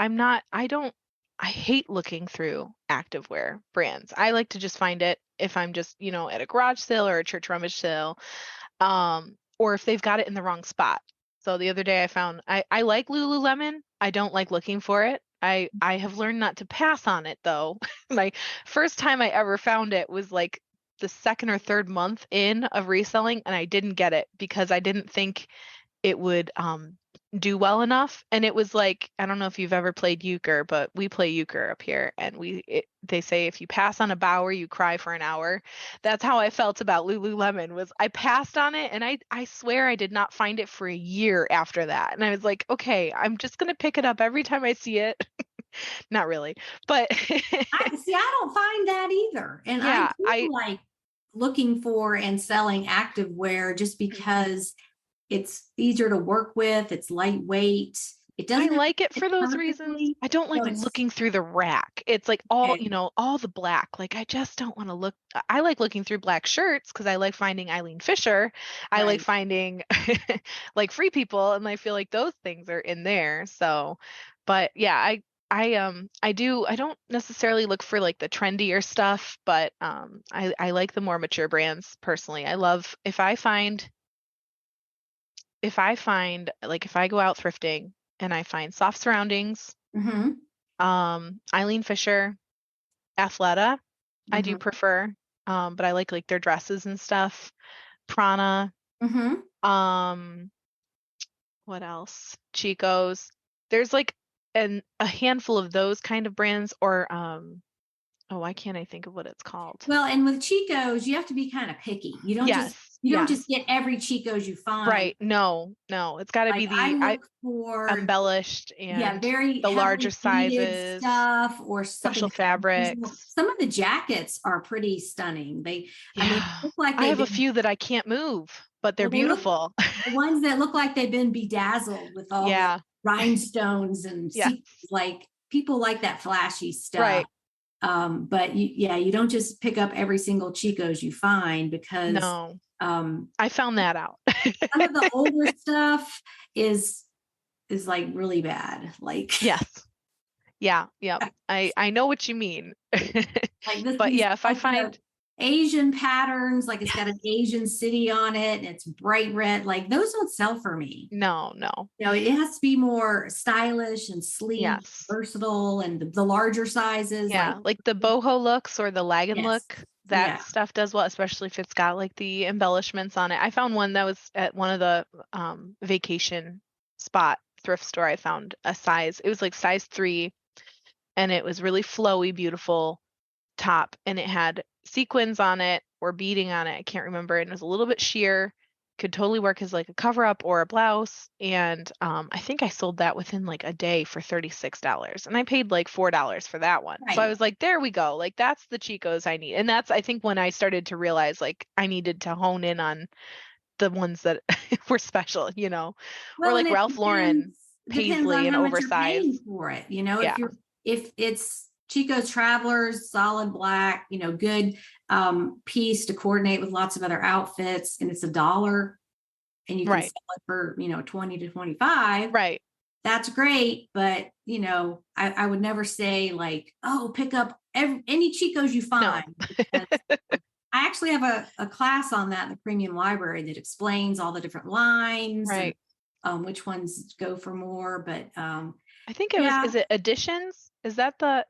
I hate looking through activewear brands. I like to just find it if I'm just, at a garage sale or a church rummage sale, or if they've got it in the wrong spot. So the other day I found I like Lululemon. I don't like looking for it. I have learned not to pass on it though. My first time I ever found it was like the second or third month in of reselling, and I didn't get it because I didn't think it would do well enough. And it was like, I don't know if you've ever played euchre, but we play euchre up here, and they say if you pass on a bower, you cry for an hour. That's how I felt about Lululemon. Was I passed on it, and I swear I did not find it for a year after that. And I was like, okay, I'm just gonna pick it up every time I see it. Not really, but I don't find that either. And I yeah, do like looking for and selling activewear just because it's easier to work with. It's lightweight. It doesn't I have to like it fit for those reasons. perfectly. I don't like No, it's looking through the rack. It's like okay. all the black. Like I just don't want to look. I like looking through black shirts because I like finding Eileen Fisher. I like Right. finding like Free People, and I feel like those things are in there. So, but yeah, I don't necessarily look for like the trendier stuff, but I like the more mature brands personally. I love like if I go out thrifting and I find Soft Surroundings, Mm-hmm. Eileen Fisher, Athleta, I do Mm-hmm. prefer. But I like their dresses and stuff. Prana, Mm-hmm. um, what else? Chico's. There's like a handful of those kind of brands, or oh, why can't I think of what it's called? Well, and with Chico's, you have to be kind of picky. Yes, You don't yes. just get every Chico's you find. Right. No, no. It's got to be Like I I look for, embellished yeah, and very the larger heavily pleated sizes, stuff or something special that's unusual. fabrics. Some of the jackets are pretty stunning. I mean, Yeah. look like I they've have a been, few that I can't move, but they're well, they look, beautiful. the ones that look like they've been bedazzled with all the Yeah. rhinestones and Yes. like people like that flashy stuff. Right. But you don't just pick up every single Chico's you find because No. um, I found that out. some of the older stuff is like really bad. Like Yes. Yeah. Yeah. I know what you mean. like But these yeah, if I like the find Asian patterns, like it's yes. got an Asian city on it and it's bright red, like those don't sell for me. No, no. It has to be more stylish and sleek, Yes. versatile, and the larger sizes. Yeah, like the boho looks or the lagging Yes, look, that yeah. stuff does well, especially if it's got like the embellishments on it. I found one that was at one of the vacation spot thrift store. I found a size, it was like size 3, and it was really flowy, beautiful top, and it had sequins on it or beading on it. I can't remember. And it was a little bit sheer. Could totally work as like a cover up or a blouse. And I think I sold that within like a day for $36. And I paid like $4 for that one. So I Right. was like, there we go. Like that's the Chico's I need. And that's I think when I started to realize like I needed to hone in on the ones that were special, or Well, like and it Ralph Lauren depends on paisley and how much you're paying oversized. for it. Yeah. If it's Chico's Travelers, solid black, good piece to coordinate with lots of other outfits, and it's $1, and you can Right. sell it for 20 to 25. Right. That's great, but I would never say like, oh, pick up any Chico's you No. find. Because I actually have a class on that in the premium library that explains all the different lines Right. and which ones go for more. But I think yeah, is it Editions? Is that's an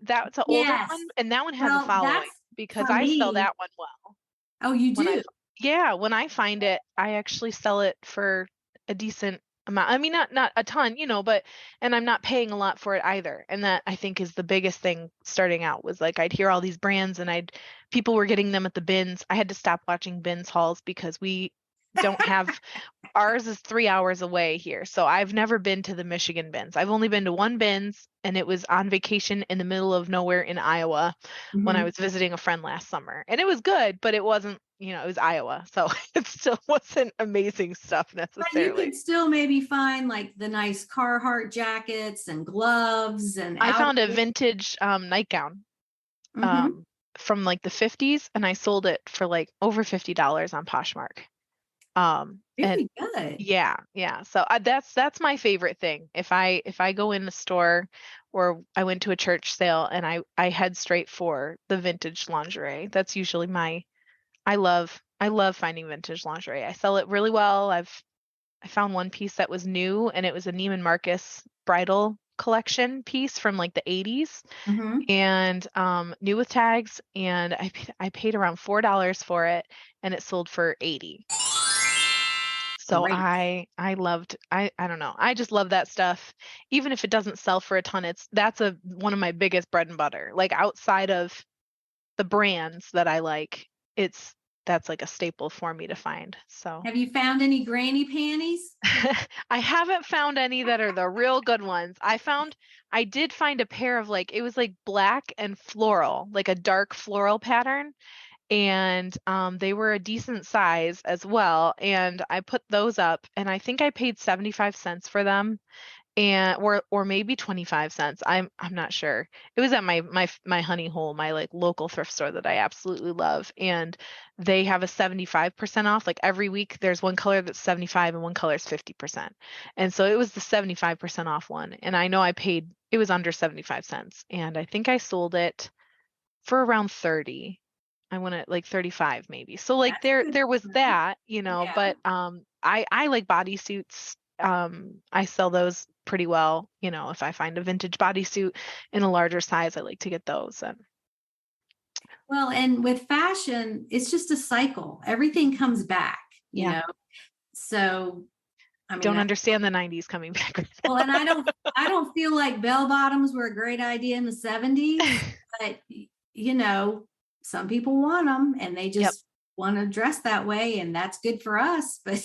older yes. one? And that one has a Well, following that's because for I sell me. that one well. Oh, you When I do? Yeah, when I find it, I actually sell it for a decent amount. I mean, not a ton, but and I'm not paying a lot for it either. And that I think is the biggest thing starting out was like I'd hear all these brands and people were getting them at the bins. I had to stop watching bins hauls because we don't have ours is 3 hours away here. So I've never been to the Michigan bins. I've only been to one bins, and it was on vacation in the middle of nowhere in Iowa when I Mhm. was visiting a friend last summer. And it was good, but it wasn't, it was Iowa. So it still wasn't amazing stuff But you necessarily. could still maybe find like the nice Carhartt jackets and gloves and I found a outerwear. vintage nightgown Hmm. um, from like the 50s, and I sold it for like over $50 on Poshmark. And Very good. yeah. So that's my favorite thing. If I go in the store or I went to a church sale and I head straight for the vintage lingerie. That's usually I love finding vintage lingerie. I sell it really well. I found one piece that was new, and it was a Neiman Marcus bridal collection piece from like the 80s, Hmm. and new with tags, and I paid around $4 for it, and it sold for 80. So Great. I don't know. I just love that stuff. Even if it doesn't sell for a ton, that's one of my biggest bread and butter. Like outside of the brands that I like, it's that's like a staple for me to find. So Have you found any granny panties? I haven't found any that are the real good ones. I did find a pair of like it was like black and floral, like a dark floral pattern, and they were a decent size as well. And I put those up, and I think I paid 75 cents for them, and or maybe 25 cents. I'm not sure. It was at my honey hole, my like local thrift store that I absolutely love, and they have a 75% off. Like every week there's one color that's 75 and one color is 50%. And so it was the 75% off one, and I know it was under 75 cents, and I think I sold it for around 30. I went at like 35 maybe. So like That's a good there was amount. that, Yeah. but I like bodysuits. I sell those pretty well. If I find a vintage bodysuit in a larger size, I like to get those. And Well, and with fashion, it's just a cycle. Everything comes back, you yeah, know. So, I mean, don't understand the 90s coming back right well, and I don't feel like bell bottoms were a great idea in the 70s, now. but some people want them and they Yep. just want to dress that way, and that's good for us. But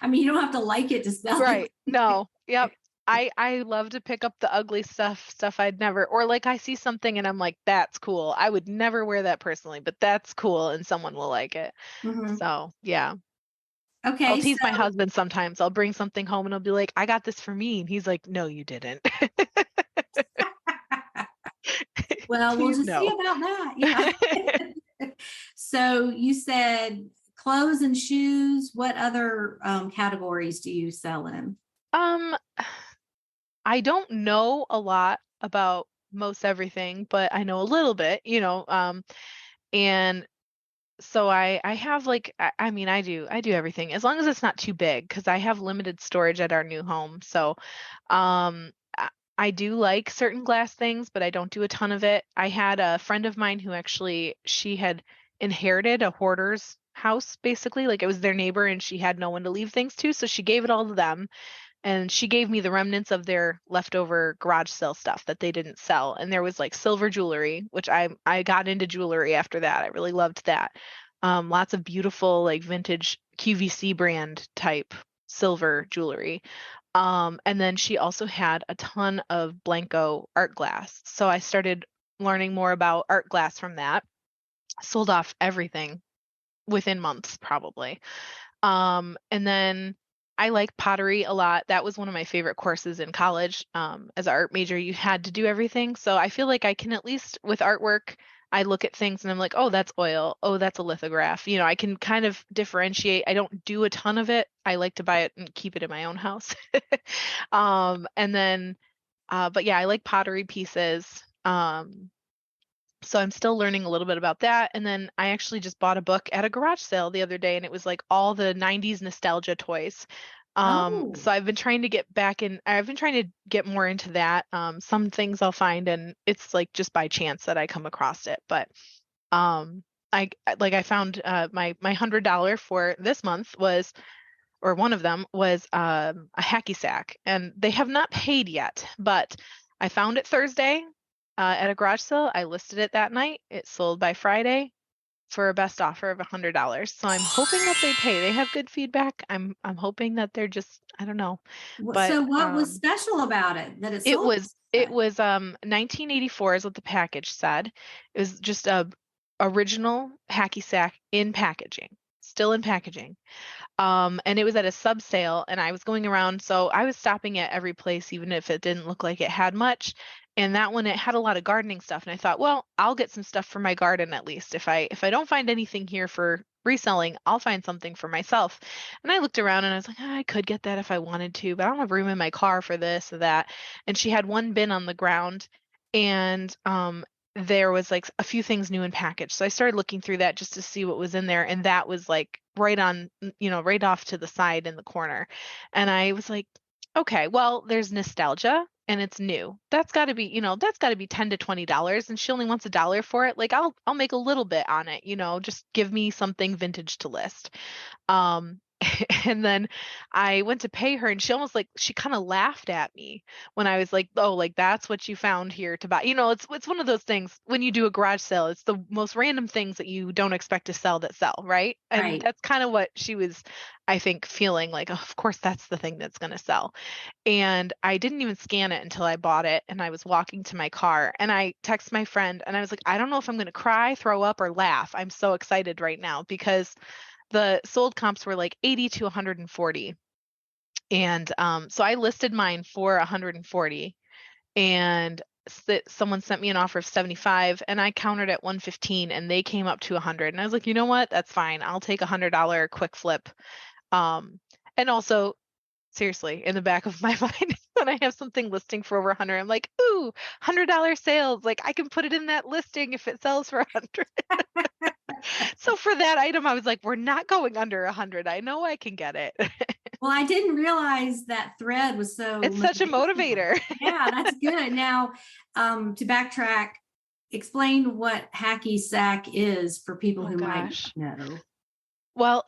I mean, you don't have to like it to sell Right. it. No. Yep. I love to pick up the ugly stuff I'd never, or like I see something and I'm like, that's cool. I would never wear that personally, but that's cool and someone will like it. Mhm. So yeah. I'll Okay, tease my so husband sometimes. I'll bring something home and I'll be like, I got this for me. And he's like, no, you didn't. well, we'll Please just see no. about that. Yeah. So you said clothes and shoes. What other categories do you sell in? Um, I don't know a lot about most everything, but I know a little bit, and so I have like I mean I do everything as long as it's not too big because I have limited storage at our new home. So I do like certain glass things, but I don't do a ton of it. I had a friend of mine who actually she had inherited a hoarder's house basically, like it was their neighbor and she had no one to leave things to, so she gave it all to them, and she gave me the remnants of their leftover garage sale stuff that they didn't sell. And there was like silver jewelry, which I got into jewelry after that. I really loved that. Lots of beautiful like vintage QVC brand type silver jewelry. And then she also had a ton of Blanco art glass. So I started learning more about art glass from that. Sold off everything within months, probably. And then I like pottery a lot. That was one of my favorite courses in college. As an art major, you had to do everything. So I feel like I can at least with artwork, I look at things and I'm like, oh, that's oil. Oh, that's a lithograph. I can kind of differentiate. I don't do a ton of it. I like to buy it and keep it in my own house. And then, but yeah, I like pottery pieces. So I'm still learning a little bit about that. And then I actually just bought a book at a garage sale the other day, and it was like all the 90s nostalgia toys. So Oh, I've been trying to get more into that. Some things I'll find and it's like just by chance that I come across it. But I found my $100 for this month was, or one of them was a hacky sack, and they have not paid yet, but I found it Thursday at a garage sale. I listed it that night. It sold by Friday for a best offer of $100. So I'm hoping that they pay. They have good feedback. I'm hoping that they're just, I don't know, but So what was special about it that it it sold? was 1984 is what the package said. It was just a original hacky sack in packaging, still in packaging. And it was at a sub sale, and I was going around, so I was stopping at every place, even if it didn't look like it had much. And that one, it had a lot of gardening stuff, and I thought, well, I'll get some stuff for my garden at least. If I don't find anything here for reselling, I'll find something for myself. And I looked around and I was like, I could get that if I wanted to, but I don't have room in my car for this or that. And she had one bin on the ground, and there was like a few things new in package. So I started looking through that just to see what was in there. And that was like right on, right off to the side in the corner. And I was like, okay, well, there's nostalgia and it's new. That's got to be, that's got to be $10 to $20, and she only wants $1 for it. Like I'll make a little bit on it, just give me something vintage to list. Um, and then I went to pay her, and she kind of laughed at me when I was like, oh, like that's what you found here to buy. It's one of those things when you do a garage sale, it's the most random things that you don't expect to sell that sell, right? And Right. that's kind of what she was, I think, feeling like, oh, of course that's the thing that's going to sell. And I didn't even scan it until I bought it, and I was walking to my car, and I texted my friend, and I was like, I don't know if I'm going to cry, throw up, or laugh. I'm so excited right now because the sold comps were like 80 to 140. And so I listed mine for 140, and someone sent me an offer of 75, and I countered at 115, and they came up to 100. And I was like, you know what? That's fine. I'll take $100 quick flip. And also, seriously, in the back of my mind, when I have something listing for over 100, I'm like, ooh, $100 sales. Like I can put it in that listing if it sells for 100. So for that item, I was like, we're not going under 100. I know I can get it. Well, I didn't realize that thread was so It's such a motivator. Yeah, that's good. Now, to backtrack, explain what hacky sack is for people who might not know. Well,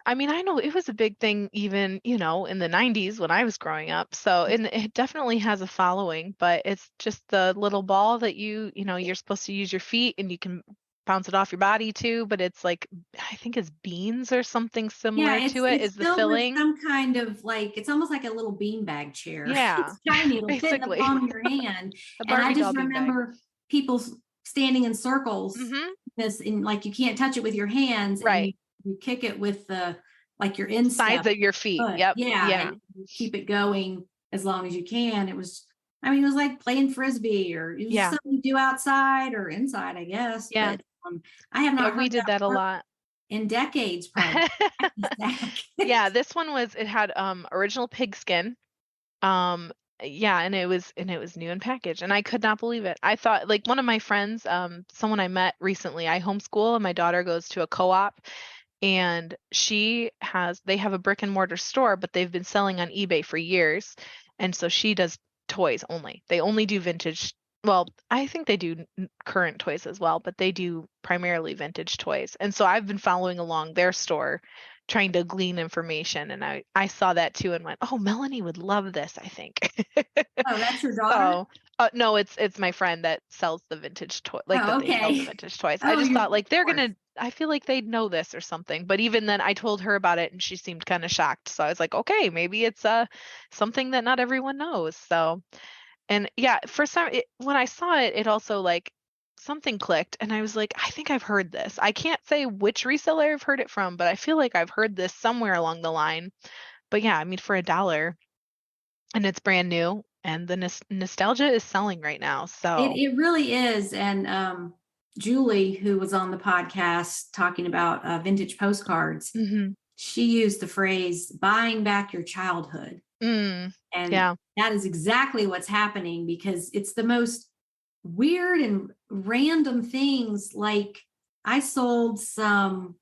I mean, I know it was a big thing even, in the 90s when I was growing up. So, and it definitely has a following, but it's just the little ball that you're supposed to use your feet and you can bounce it off your body too, but it's like, I think it's beans or something similar to it, it's is the filling. Some kind of it's almost like a little beanbag chair. Yeah. It's tiny, it'll fit in the palm of your hand. And I just remember people standing in circles. Mm-hmm. This in like you can't touch it with your hands, right? And you kick it with the your instep sides of your feet. foot. Yep. Yeah. And you keep it going as long as you can. It was like playing frisbee, or it was something you do outside or inside, I guess. Yeah. But I have not heard we did that a lot in decades, probably. Yeah, this one it had original pig skin. Yeah, and it was new in package, and I could not believe it. I thought, like, one of my friends, someone I met recently, I homeschool and my daughter goes to a co-op, and they have a brick and mortar store, but they've been selling on eBay for years. And so she does toys only. They only do vintage. Well, I think they do current toys as well, but they do primarily vintage toys. And so I've been following along their store, trying to glean information. And I saw that too and went, oh, Melanie would love this, I think. Oh, that's your daughter? So, no, it's my friend that sells the vintage toy, they sell the vintage toys. I just thought, like, I feel like they'd know this or something. But even then I told her about it and she seemed kind of shocked. So I was like, okay, maybe it's something that not everyone knows. So, and yeah, when I saw it, it also like something clicked and I was like, I think I've heard this. I can't say which reseller I've heard it from, but I feel like I've heard this somewhere along the line. But yeah, I mean, for $1 and it's brand new, and the nostalgia is selling right now. So it really is. And Julie, who was on the podcast talking about vintage postcards, mm-hmm. she used the phrase buying back your childhood. And that is exactly what's happening, because it's the most weird and random things. Like I sold some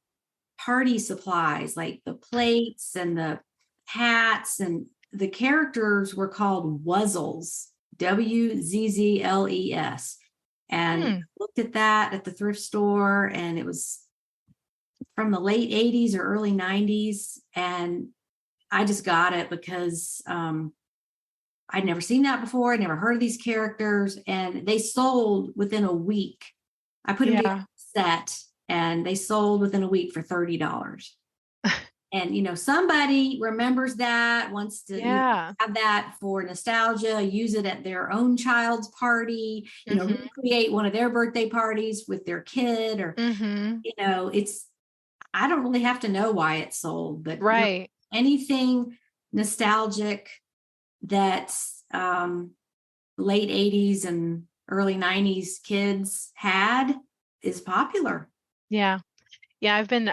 party supplies, like the plates and the hats, and the characters were called Wuzzles, Wuzzles. And looked at that at the thrift store, and it was from the late 80s or early 90s. And I just got it because I'd never seen that before. I'd never heard of these characters, and they sold within a week. I put them together in a set, and they sold within a week for $30. And somebody remembers that, wants to have that for nostalgia, use it at their own child's party, recreate one of their birthday parties with their kid, or it's, I don't really have to know why it sold, but anything nostalgic that's late 80s and early 90s kids had is popular. Yeah. I've been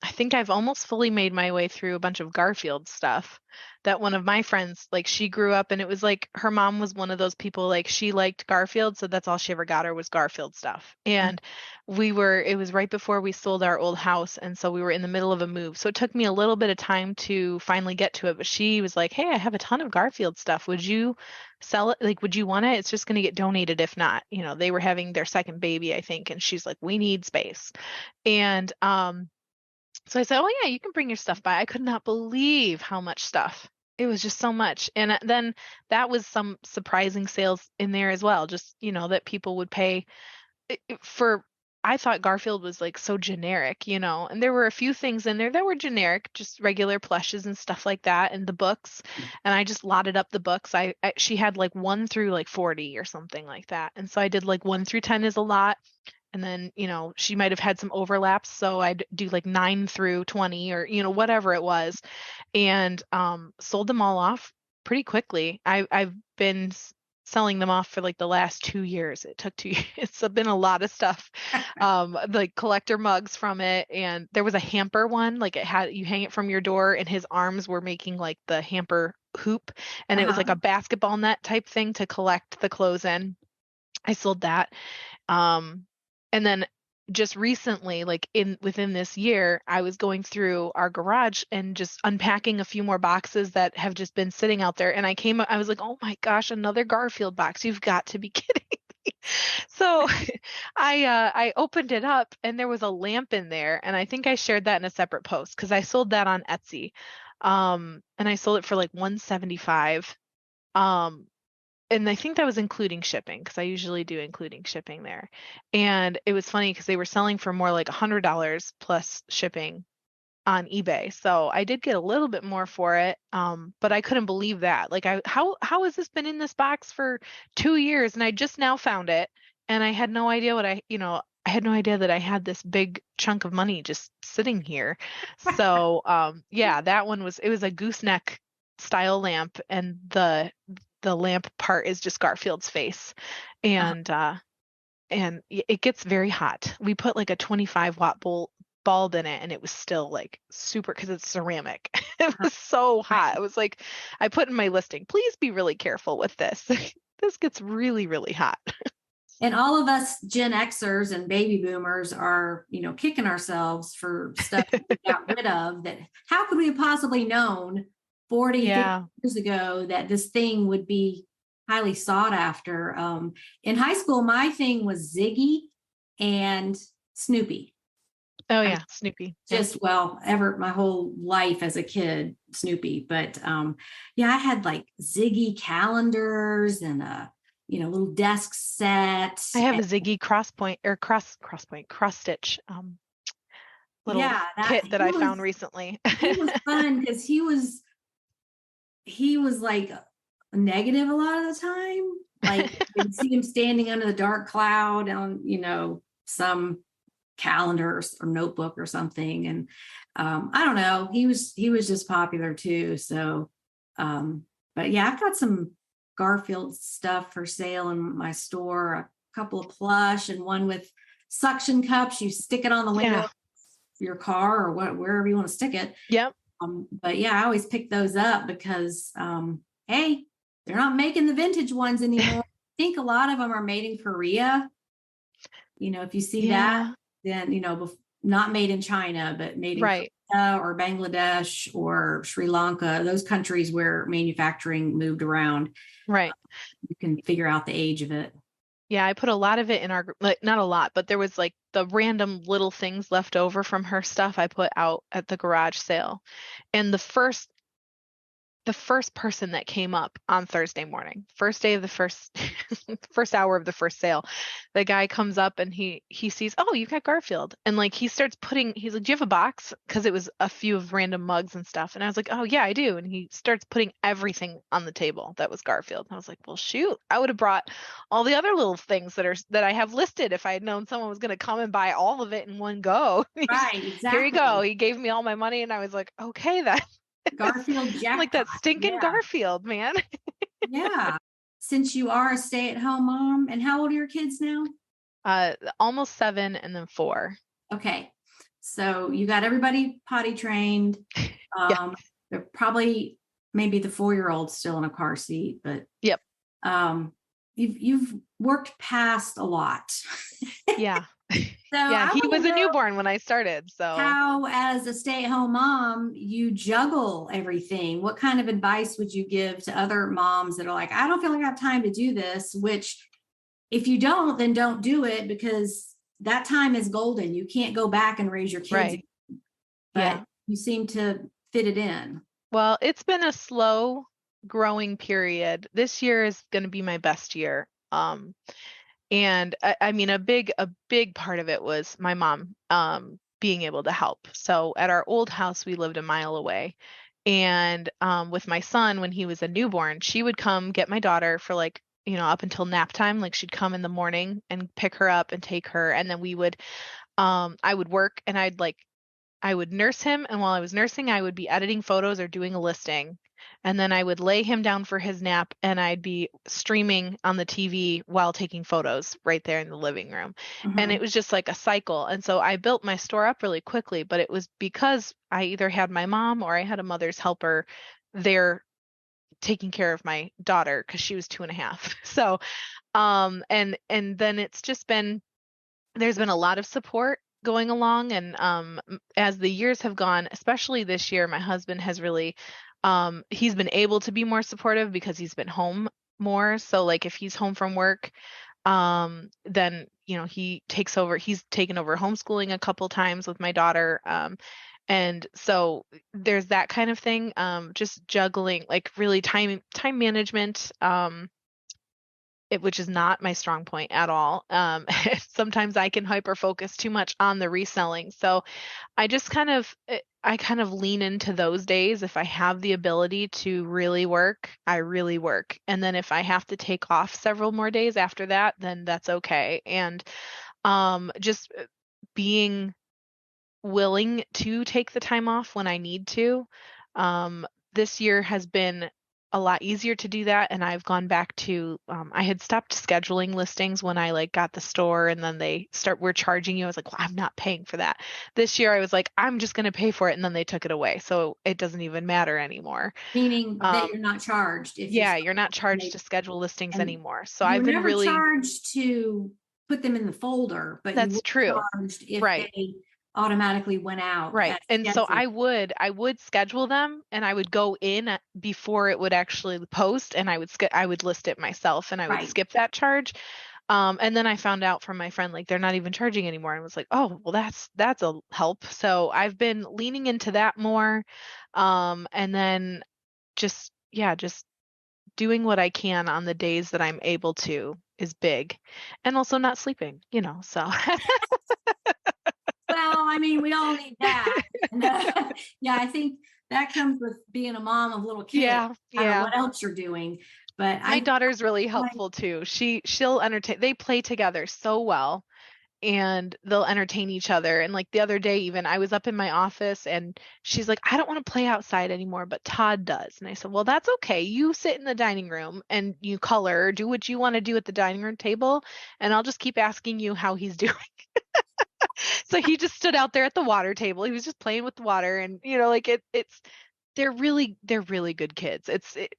I think I've almost fully made my way through a bunch of Garfield stuff that one of my friends, like, she grew up, and it was like her mom was one of those people, like, she liked Garfield, so that's all she ever got her was Garfield stuff. And it was right before we sold our old house, and so we were in the middle of a move. So it took me a little bit of time to finally get to it, but she was like, "Hey, I have a ton of Garfield stuff. Would you sell it? Like, would you want it? It's just going to get donated if not." They were having their second baby, I think, and she's like, "We need space." And so I said, "Oh yeah, you can bring your stuff by." I could not believe how much stuff. It was just so much. And then that was some surprising sales in there as well. Just, that people would pay for. I thought Garfield was like so generic, and there were a few things in there that were generic, just regular plushes and stuff like that, and the books. And I just lotted up the books. She had like 1 through like 40 or something like that. And so I did like 1 through 10 is a lot. And then, she might have had some overlaps. So I'd do like 9 through 20 or, whatever it was, and sold them all off pretty quickly. I've been selling them off for like the last 2 years. It took 2 years. It's been a lot of stuff. Like collector mugs from it. And there was a hamper one, like you hang it from your door, and his arms were making like the hamper hoop. And it was like a basketball net type thing to collect the clothes in. I sold that. And then just recently, like within this year, I was going through our garage and just unpacking a few more boxes that have just been sitting out there. And I was like, "Oh my gosh, another Garfield box. You've got to be kidding me." So I opened it up, and there was a lamp in there. And I think I shared that in a separate post because I sold that on Etsy. And I sold it for like $175. And I think that was including shipping, because I usually do including shipping there. And it was funny because they were selling for more like $100 plus shipping on eBay. So I did get a little bit more for it. But I couldn't believe that. Like, how has this been in this box for 2 years? And I just now found it, and I had no idea I had no idea that I had this big chunk of money just sitting here. So that one it was a gooseneck style lamp, and the lamp part is just Garfield's face. And it gets very hot. We put like a 25-watt bulb in it, and it was still like super, because it's ceramic. It was so hot. It was like, I put in my listing, please be really careful with this. This gets really, really hot. And all of us Gen Xers and baby boomers are, kicking ourselves for stuff that we got rid of. That how could we have possibly known 40, 50 years ago that this thing would be highly sought after? In high school, my thing was Ziggy and Snoopy. Oh yeah, Snoopy. My whole life as a kid, Snoopy. But I had like Ziggy calendars and a little desk set. I have a Ziggy cross stitch little kit that I found recently. It was fun because he was like negative a lot of the time. Like, you'd see him standing under the dark cloud on, some calendar or notebook or something. And I don't know, he was just popular too. So, but yeah, I've got some Garfield stuff for sale in my store, a couple of plush and one with suction cups. You stick it on the window of your car or wherever you want to stick it. Yep. But yeah, I always pick those up because, hey, they're not making the vintage ones anymore. I think a lot of them are made in Korea. If you see that, then, not made in China, but made in Korea or Bangladesh or Sri Lanka, those countries where manufacturing moved around. Right. You can figure out the age of it. Yeah, I put a lot of it in our, like, not a lot, but there was like the random little things left over from her stuff I put out at the garage sale. And the first person that came up on Thursday morning, first day of the first first hour of the first sale, the guy comes up and he sees, oh, you've got Garfield. And like he starts putting, he's like, do you have a box? Because it was a few of random mugs and stuff. And I was like, oh yeah, I do. And he starts putting everything on the table that was Garfield. And I was like, well, shoot, I would have brought all the other little things that I have listed if I had known someone was going to come and buy all of it in one go. Right, Here you go. exactly. He gave me all my money and I was like, okay, then. Garfield Like jackpot. that stinking Yeah. Garfield, man. Yeah. Since you are a stay-at-home mom, and how old are your kids now? Almost 7 and then 4. Okay. So you got everybody potty trained. Yeah. They're probably maybe the 4-year-old still in a car seat, but Yep. You've worked past a lot. Yeah. So Yeah. I He want was to a know newborn when I started. So how, as a stay-at-home mom, you juggle everything. What kind of advice would you give to other moms that are like, I don't feel like I have time to do this, which if you don't, then don't do it, because that time is golden. You can't go back and raise your kids, right. but Yeah. you seem to fit it in. Well, it's been a slow growing period. This year is going to be my best year. And I mean, a big part of it was my mom being able to help. So at our old house, we lived a mile away. And with my son, when he was a newborn, she would come get my daughter for like, up until nap time. Like she'd come in the morning and pick her up and take her. And then I would work and I would nurse him. And while I was nursing, I would be editing photos or doing a listing. And then I would lay him down for his nap and I'd be streaming on the TV while taking photos right there in the living room. And it was just like a cycle. And so I built my store up really quickly, but it was because I either had my mom or I had a mother's helper there taking care of my daughter because she was 2.5. So, and then it's just there's been a lot of support going along. And as the years have gone, especially this year, my husband has really he's been able to be more supportive because he's been home more. So like if he's home from work, then he takes over. He's taken over homeschooling a couple times with my daughter. And so there's that kind of thing. Just juggling, like really time management. Which is not my strong point at all. Sometimes I can hyper focus too much on the reselling. So I kind of lean into those days. If I have the ability to really work, I really work. And then if I have to take off several more days after that, then that's okay. And just being willing to take the time off when I need to. This year has been a lot easier to do that, and I've gone back to I had stopped scheduling listings when I like got the store, and then we're charging you. I was like, well, I'm not paying for that. This year I was like, I'm just going to pay for it, and then they took it away, so it doesn't even matter anymore. Meaning that you're not charged if Yeah, you're not charged to schedule listings and anymore. So you're I've been never really charged to put them in the folder, but you That's were true. charged if Right. they automatically went out Right. as And so scheduled. I would schedule them and I would go in before it would actually post and I would list it myself and I would Right. skip that charge. And then I found out from my friend like they're not even charging anymore and was like, "Oh, well that's a help." So I've been leaning into that more. And then just doing what I can on the days that I'm able to is big. And also not sleeping, so Well, I mean, we all need that. And, yeah, I think that comes with being a mom of little kids. yeah, I don't know yeah. what else you're doing, but My I daughter's really like, helpful too. She'll entertain. They play together so well and they'll entertain each other. And like the other day even I was up in my office and she's like, "I don't want to play outside anymore, but Todd does." And I said, "Well, that's okay. You sit in the dining room and you color, do what you want to do at the dining room table, and I'll just keep asking you how he's doing." So he just stood out there at the water table. He was just playing with the water and like it's they're really good kids.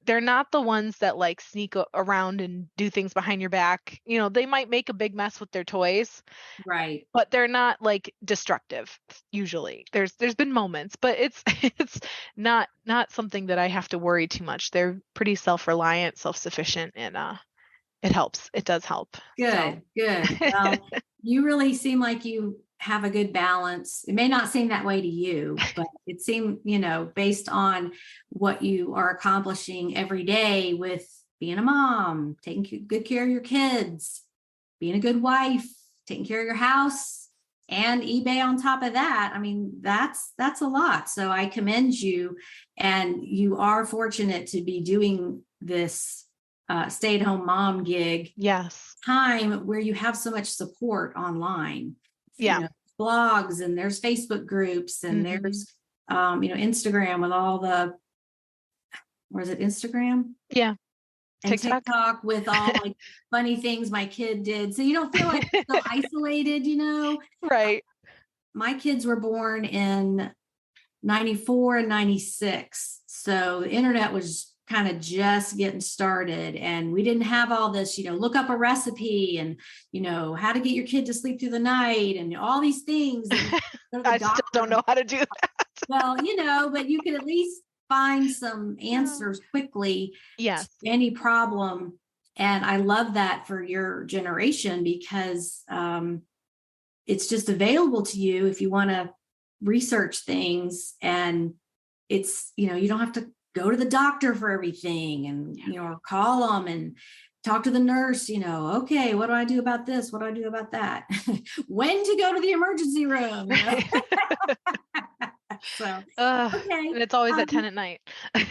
They're not the ones that like sneak around and do things behind your back. They might make a big mess with their toys, right. but they're not like destructive usually. There's been moments, but it's it's not something that I have to worry too much. They're pretty self-reliant, self-sufficient, and It helps. It does help. Good. Well, you really seem like you have a good balance. It may not seem that way to you, but it seemed, based on what you are accomplishing every day with being a mom, taking good care of your kids, being a good wife, taking care of your house, and eBay on top of that. I mean, that's a lot. So I commend you, and you are fortunate to be doing this stay-at-home mom gig. Yes. Time where you have so much support online. Yeah. Blogs, and there's Facebook groups, and there's Instagram with all the, or is it Instagram? Yeah. And TikTok with all like funny things my kid did. So you don't feel like so isolated, Right. My kids were born in 94 and 96. So the internet was kind of just getting started, and we didn't have all this, look up a recipe and, how to get your kid to sleep through the night and all these things. I still don't know how to do that. Well, but you could at least find some answers quickly. Yes. To any problem. And I love that for your generation, because it's just available to you if you want to research things, and it's, you don't have to go to the doctor for everything, and, or call them and talk to the nurse, okay, what do I do about this? What do I do about that? When to go to the emergency room? So, okay. And it's always at 10 at night.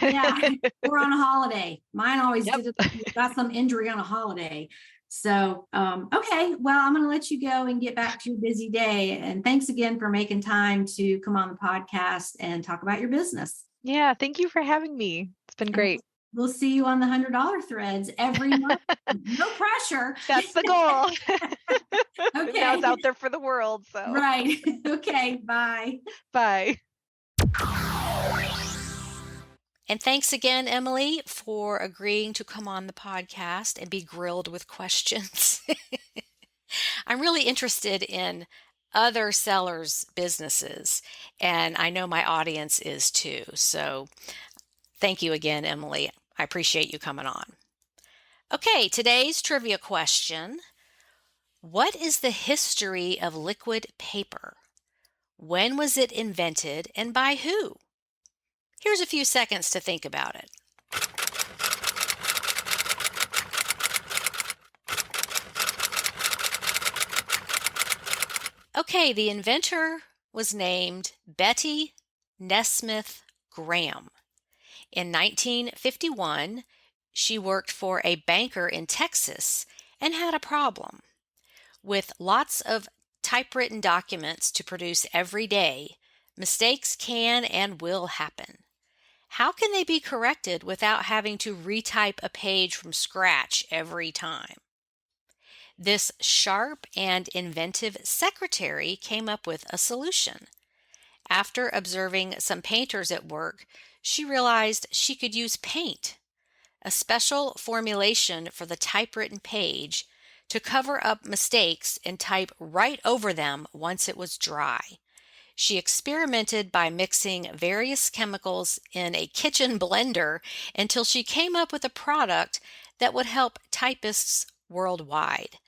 Yeah, we're on a holiday. Mine always did it. Got some injury on a holiday. So, okay, well, I'm going to let you go and get back to your busy day. And thanks again for making time to come on the podcast and talk about your business. Yeah, thank you for having me. It's been great. We'll see you on the $100 threads every month. No pressure. That's the goal. Okay. Now it's out there for the world. So right. Okay. Bye. Bye. And thanks again, Emily, for agreeing to come on the podcast and be grilled with questions. I'm really interested in other sellers' businesses, and I know my audience is too. So thank you again, Emily. I appreciate you coming on. Okay, today's trivia question. What is the history of liquid paper? When was it invented and by who? Here's a few seconds to think about it. Okay, the inventor was named Betty Nesmith Graham. In 1951, she worked for a banker in Texas and had a problem. With lots of typewritten documents to produce every day, mistakes can and will happen. How can they be corrected without having to retype a page from scratch every time? This sharp and inventive secretary came up with a solution. After observing some painters at work, she realized she could use paint, a special formulation for the typewritten page, to cover up mistakes and type right over them once it was dry. She experimented by mixing various chemicals in a kitchen blender until she came up with a product that would help typists worldwide.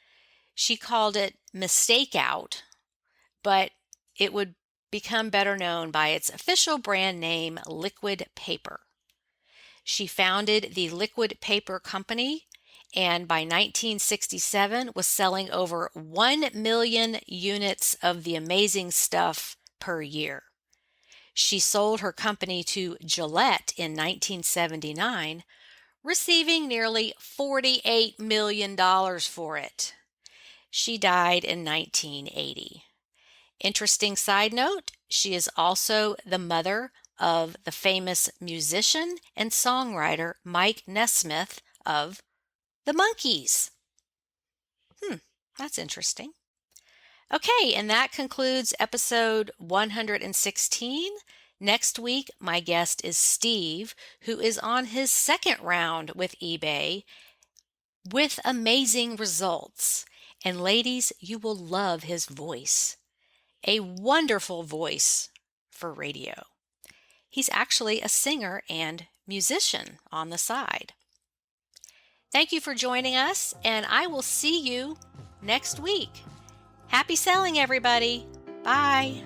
She called it Mistake Out, but it would become better known by its official brand name, Liquid Paper. She founded the Liquid Paper Company, and by 1967 was selling over 1 million units of the amazing stuff per year. She sold her company to Gillette in 1979, receiving nearly $48 million for it. She died in 1980. Interesting side note, she is also the mother of the famous musician and songwriter Mike Nesmith of the Monkees. That's interesting. Okay, and that concludes episode 116. Next week, my guest is Steve, who is on his second round with eBay with amazing results. And ladies, you will love his voice. A wonderful voice for radio. He's actually a singer and musician on the side. Thank you for joining us, and I will see you next week. Happy selling, everybody. Bye.